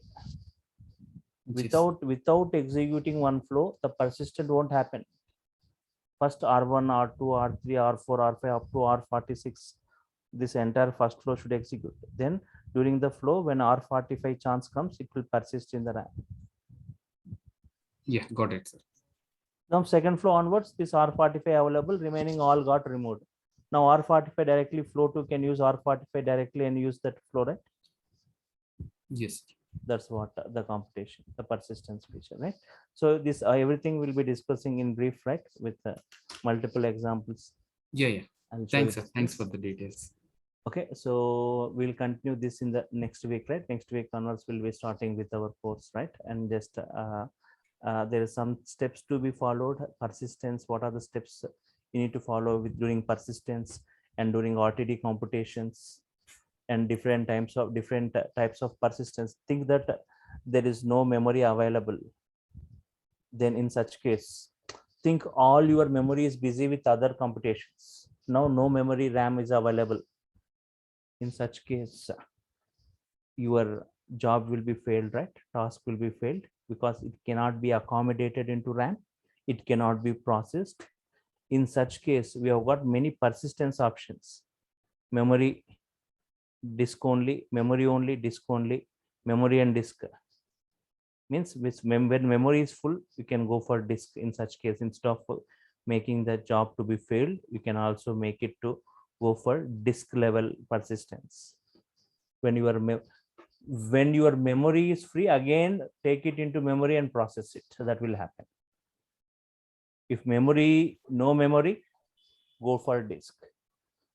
Without executing one flow, the persistent won't happen. First R1, R2, R3, R4, R5 up to R46. This entire first flow should execute. Then during the flow, when R45 chance comes, it will persist in the RAM. Yeah, got it, sir. From second flow onwards, this R45 available, remaining all got removed. Now R45 directly flow 2 can use R45 directly and use that flow, right? Yes. That's what the computation, the persistence feature, right? So this everything will be discussing in brief, right? With multiple examples. Yeah. Thanks, sir. Thanks for the details. Okay, so we'll continue this in the next week, right? Next week onwards, we'll be starting with our course, right? And just there are some steps to be followed. Persistence, what are the steps you need to follow during persistence and during RTD computations, and different types of persistence. Think that there is no memory available. Then in such case, think all your memory is busy with other computations. Now no memory RAM is available. In such case, your job will be failed, right? Task will be failed because it cannot be accommodated into RAM. It cannot be processed. In such case, we have got many persistence options. Memory disk only, memory only, disk only, memory and disk. Means when memory is full, you can go for disk. In such case, instead of making the job to be failed, you can also make it to go for disk level persistence. When your memory is free, again take it into memory and process it. So that will happen. If no memory, go for disk.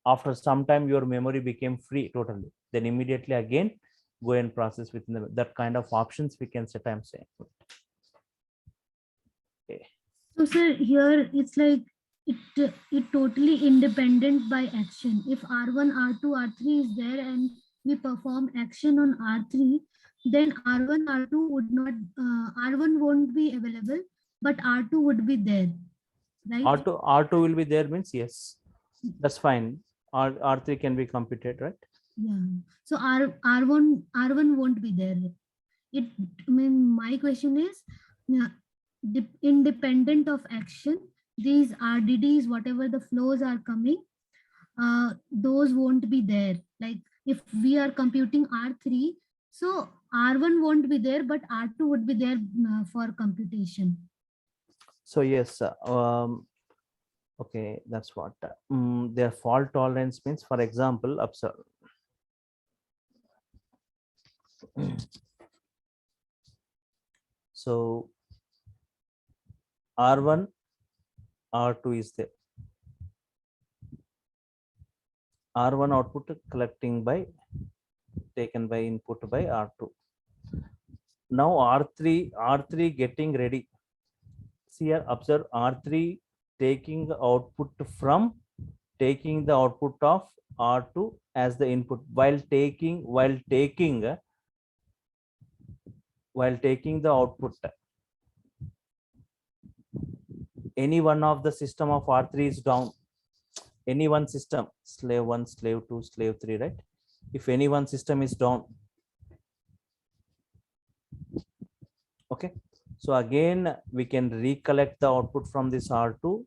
After some time, your memory became free totally. Then immediately again go and process within that kind of options we can set. I'm saying. Okay. So sir, here it's like it totally independent by action. If R1, R2, R3 is there and we perform action on R3, then R1, R2 would not, R1 won't be available, but R2 would be there, right? R2 will be there means yes, that's fine. R3 can be computed, right? Yeah. So R1 won't be there. I mean, my question is, independent of action, these RDDs, whatever the flows are coming, those won't be there. Like if we are computing R3, so R1 won't be there, but R2 would be there for computation. So yes, okay, that's what their fault tolerance means. For example, observe. So R1, R2 is there. R1 output collecting by taken by input by R2. Now R3 getting ready. See here, observe R3 taking the output of R2 as the input while taking the output. Any one of the system of R3 is down. Any one system, slave 1, slave 2, slave 3, right? If any one system is down, okay, so again we can recollect the output from this R2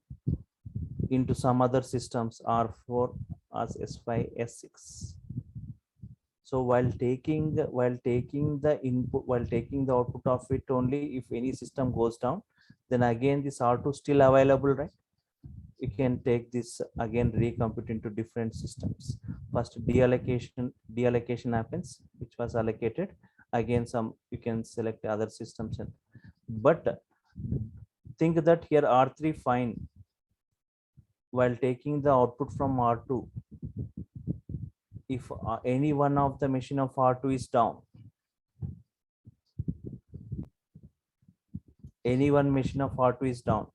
into some other systems, R4, S5, S6. So while taking the output of it only, if any system goes down, then again this R2 still available, right? You can take this again, recompute into different systems. First deallocation happens, which was allocated. Again, you can select other systems, but think that here R3 fine while taking the output from R2. If any one of the machine of R2 is down, any one machine of R2 is down,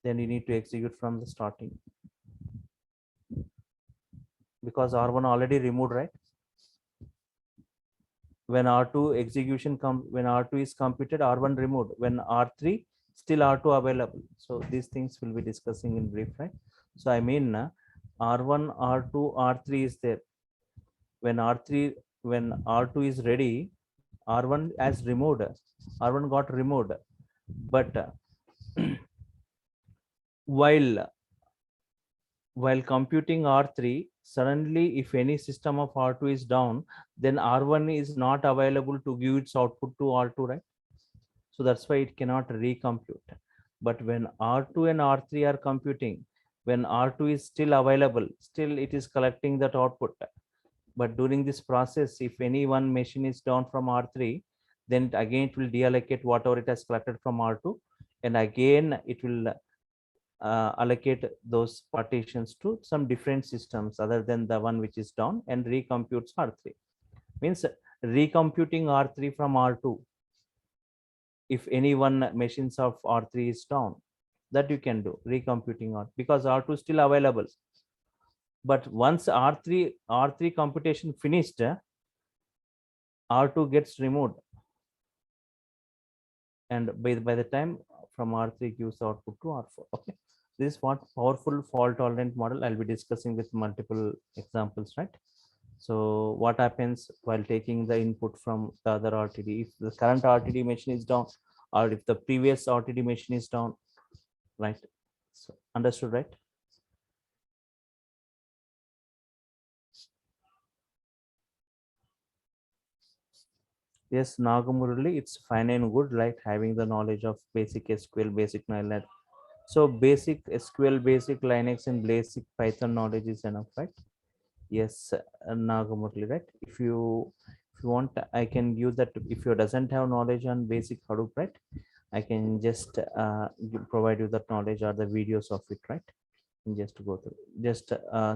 then you need to execute from the starting, because R1 already removed, right? When R2 execution when R2 is computed, R1 removed. When R3 still R2 available. So these things we'll be discussing in brief, right? So I mean R1, R2, R3 is there. When R2 is ready, R1 as removed, R1 got removed, but while computing R3, suddenly if any system of R2 is down, then R1 is not available to give its output to R2, right? So that's why it cannot recompute. But when R2 and R3 are computing, when R2 is still available, still it is collecting that output. But during this process, if any one machine is down from R3, then again it will deallocate whatever it has collected from R2, and again it will allocate those partitions to some different systems other than the one which is down, and recomputes R3. Means recomputing R3 from R2. If any one machines of R3 is down, that you can do recomputing R, because R2 is still available. But once R3 computation finished, R2 gets removed, and by the time from R3 gives output to R4. Okay, this is what powerful fault tolerant model I'll be discussing with multiple examples, right? So what happens while taking the input from the other RTD? If the current RTD machine is down, or if the previous RTD machine is down, right? So understood, right? Yes, Nagamurali, it's fine and good, like having the knowledge of basic SQL, basic knowledge. So basic SQL, basic Linux, and basic Python knowledge is enough, right? Yes, Nagamurali, right? If you want, I can use that. If you doesn't have knowledge on basic Hadoop, right? I can just provide you that knowledge or the videos of it, right? And just go through. Just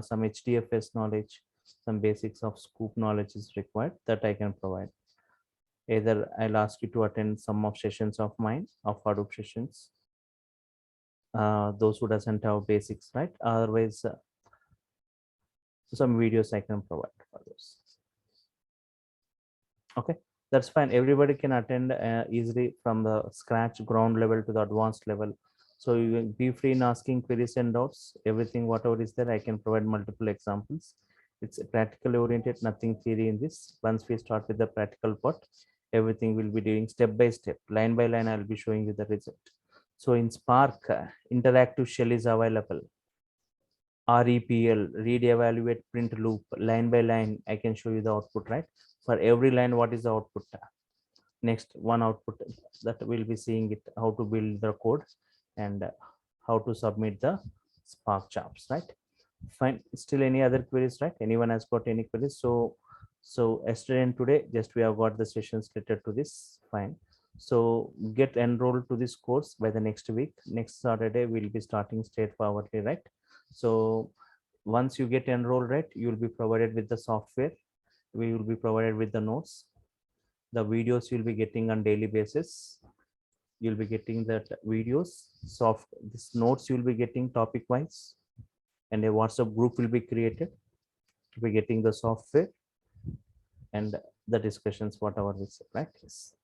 some HDFS knowledge, some basics of scoop knowledge is required that I can provide. Either I'll ask you to attend some of sessions of mine of Hadoop sessions. Those who doesn't have basics, right? Otherwise, some videos I can provide for those. Okay, that's fine. Everybody can attend easily from the scratch ground level to the advanced level. So you will be free in asking queries and doubts. Everything, whatever is there, I can provide multiple examples. It's practically oriented, nothing theory in this. Once we start with the practical part, everything will be doing step by step, line by line. I'll be showing you the result. So in Spark, interactive shell is available. REPL, read, evaluate, print loop, line by line. I can show you the output, right? For every line, what is the output? Next one output that we'll be seeing it, how to build the code and how to submit the Spark jobs, right? Fine. Still any other queries, right? Anyone has got any queries? So yesterday and today, just we have got the sessions related to this. Fine. So get enrolled to this course by the next week. Next Saturday, we'll be starting straightforwardly, right? So once you get enrolled, right, you will be provided with the software. We will be provided with the notes. The videos you'll be getting on daily basis. You'll be getting that videos, this notes you'll be getting topic wise, and a WhatsApp group will be created. You'll be getting the software and the discussions, whatever is practice.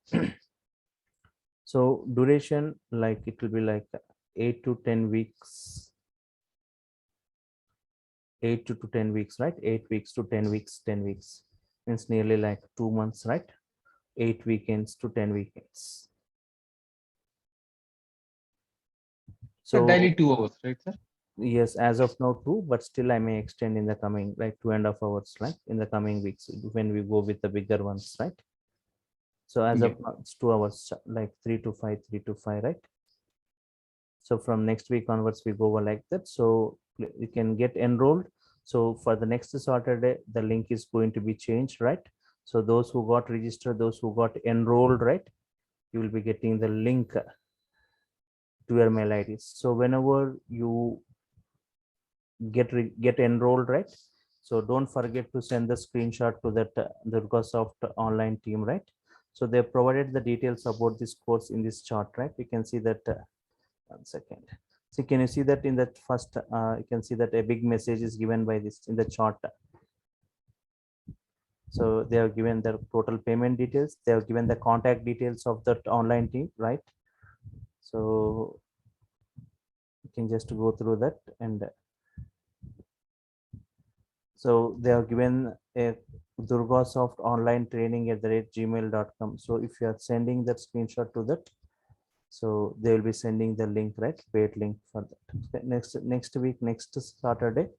So duration, like it will be like 8 to 10 weeks. 8 to 10 weeks, right? 8 weeks to 10 weeks, 10 weeks. Means nearly like 2 months, right? 8 weekends to 10 weekends. So So daily 2 hours, right, sir? yes, as of now 2, but still I may extend in the coming like 2.5 hours, like in the coming weeks when we go with the bigger ones, right? So as of now it's 2 hours, like 3 to 5, 3 to 5, right? So from next week onwards we go like that. So you can get enrolled. So for the next Saturday, the link is going to be changed, right? So those who got registered, those who got enrolled, right, you will be getting the link to your mail IDs. So whenever you get enrolled, right, so don't forget to send the screenshot to that DurgaSoft online team, right? So they provided the details about this course in this chart, right? You can see that 1 second. So can you see that in that first you can see that a big message is given by this in the chart. So they have given the total payment details, they have given the contact details of that online team, right? So you can just go through that, and so they have given a DurgaSoft online training at the @gmail.com. So if you are sending that screenshot to that, so they will be sending the link, right? Paid link for that. Next week, next Saturday.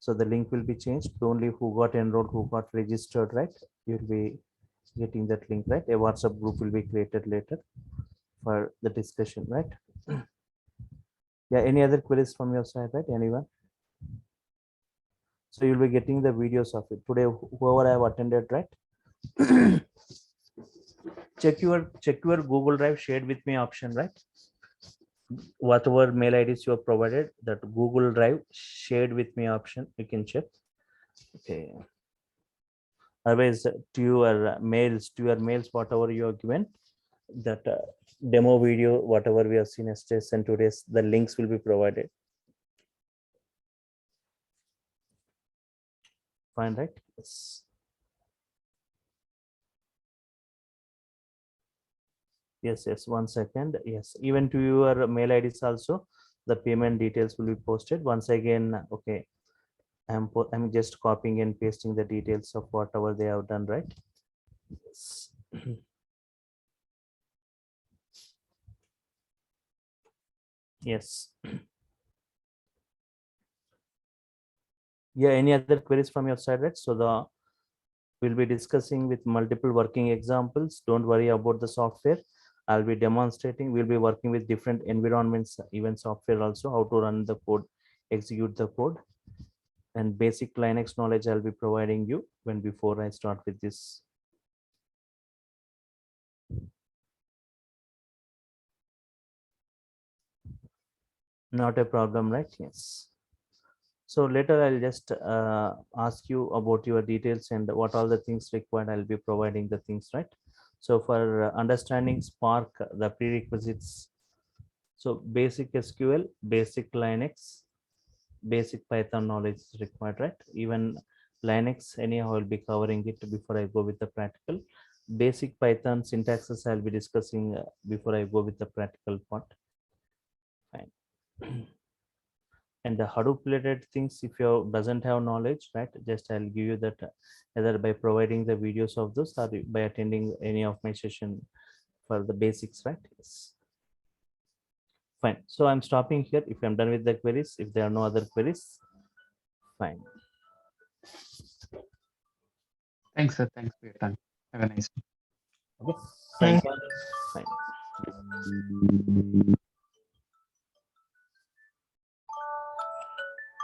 So the link will be changed. Only who got enrolled, who got registered, right? You'll be getting that link, right? A WhatsApp group will be created later for the discussion, right? Yeah, any other queries from your side, right? Anyone? So you'll be getting the videos of it today, whoever I have attended, right? check your Google Drive shared with me option, right? Whatever mail IDs you have provided, that Google Drive shared with me option, you can check. Okay. Otherwise, to your mails, whatever you have given, that demo video, whatever we have seen yesterday's and today's, the links will be provided. Fine, right? Yes. Yes, 1 second. Yes, even to your mail IDs also, the payment details will be posted once again. Okay, I'm just copying and pasting the details of whatever they have done, right? Yes. Yes. Yeah, any other queries from your side, right? So We'll be discussing with multiple working examples. Don't worry about the software. I'll be demonstrating. We'll be working with different environments, even software also, how to run the code, execute the code, and basic Linux knowledge I'll be providing you when before I start with this. Not a problem, right? Yes. So later I'll just ask you about your details and what all the things required. I'll be providing the things, right? So for understanding Spark, the prerequisites. So basic SQL, basic Linux, basic Python knowledge is required, right? Even Linux, anyhow, I'll be covering it before I go with the practical. Basic Python syntaxes I'll be discussing before I go with the practical part. Fine. And the Hadoop related things, if you doesn't have knowledge, right, just I'll give you that either by providing the videos of those or by attending any of my session for the basics, right? Yes. Fine. So I'm stopping here. If I'm done with the queries, if there are no other queries, fine. Thanks, sir. Thanks for your time. Have a nice day. Okay. Fine. Fine.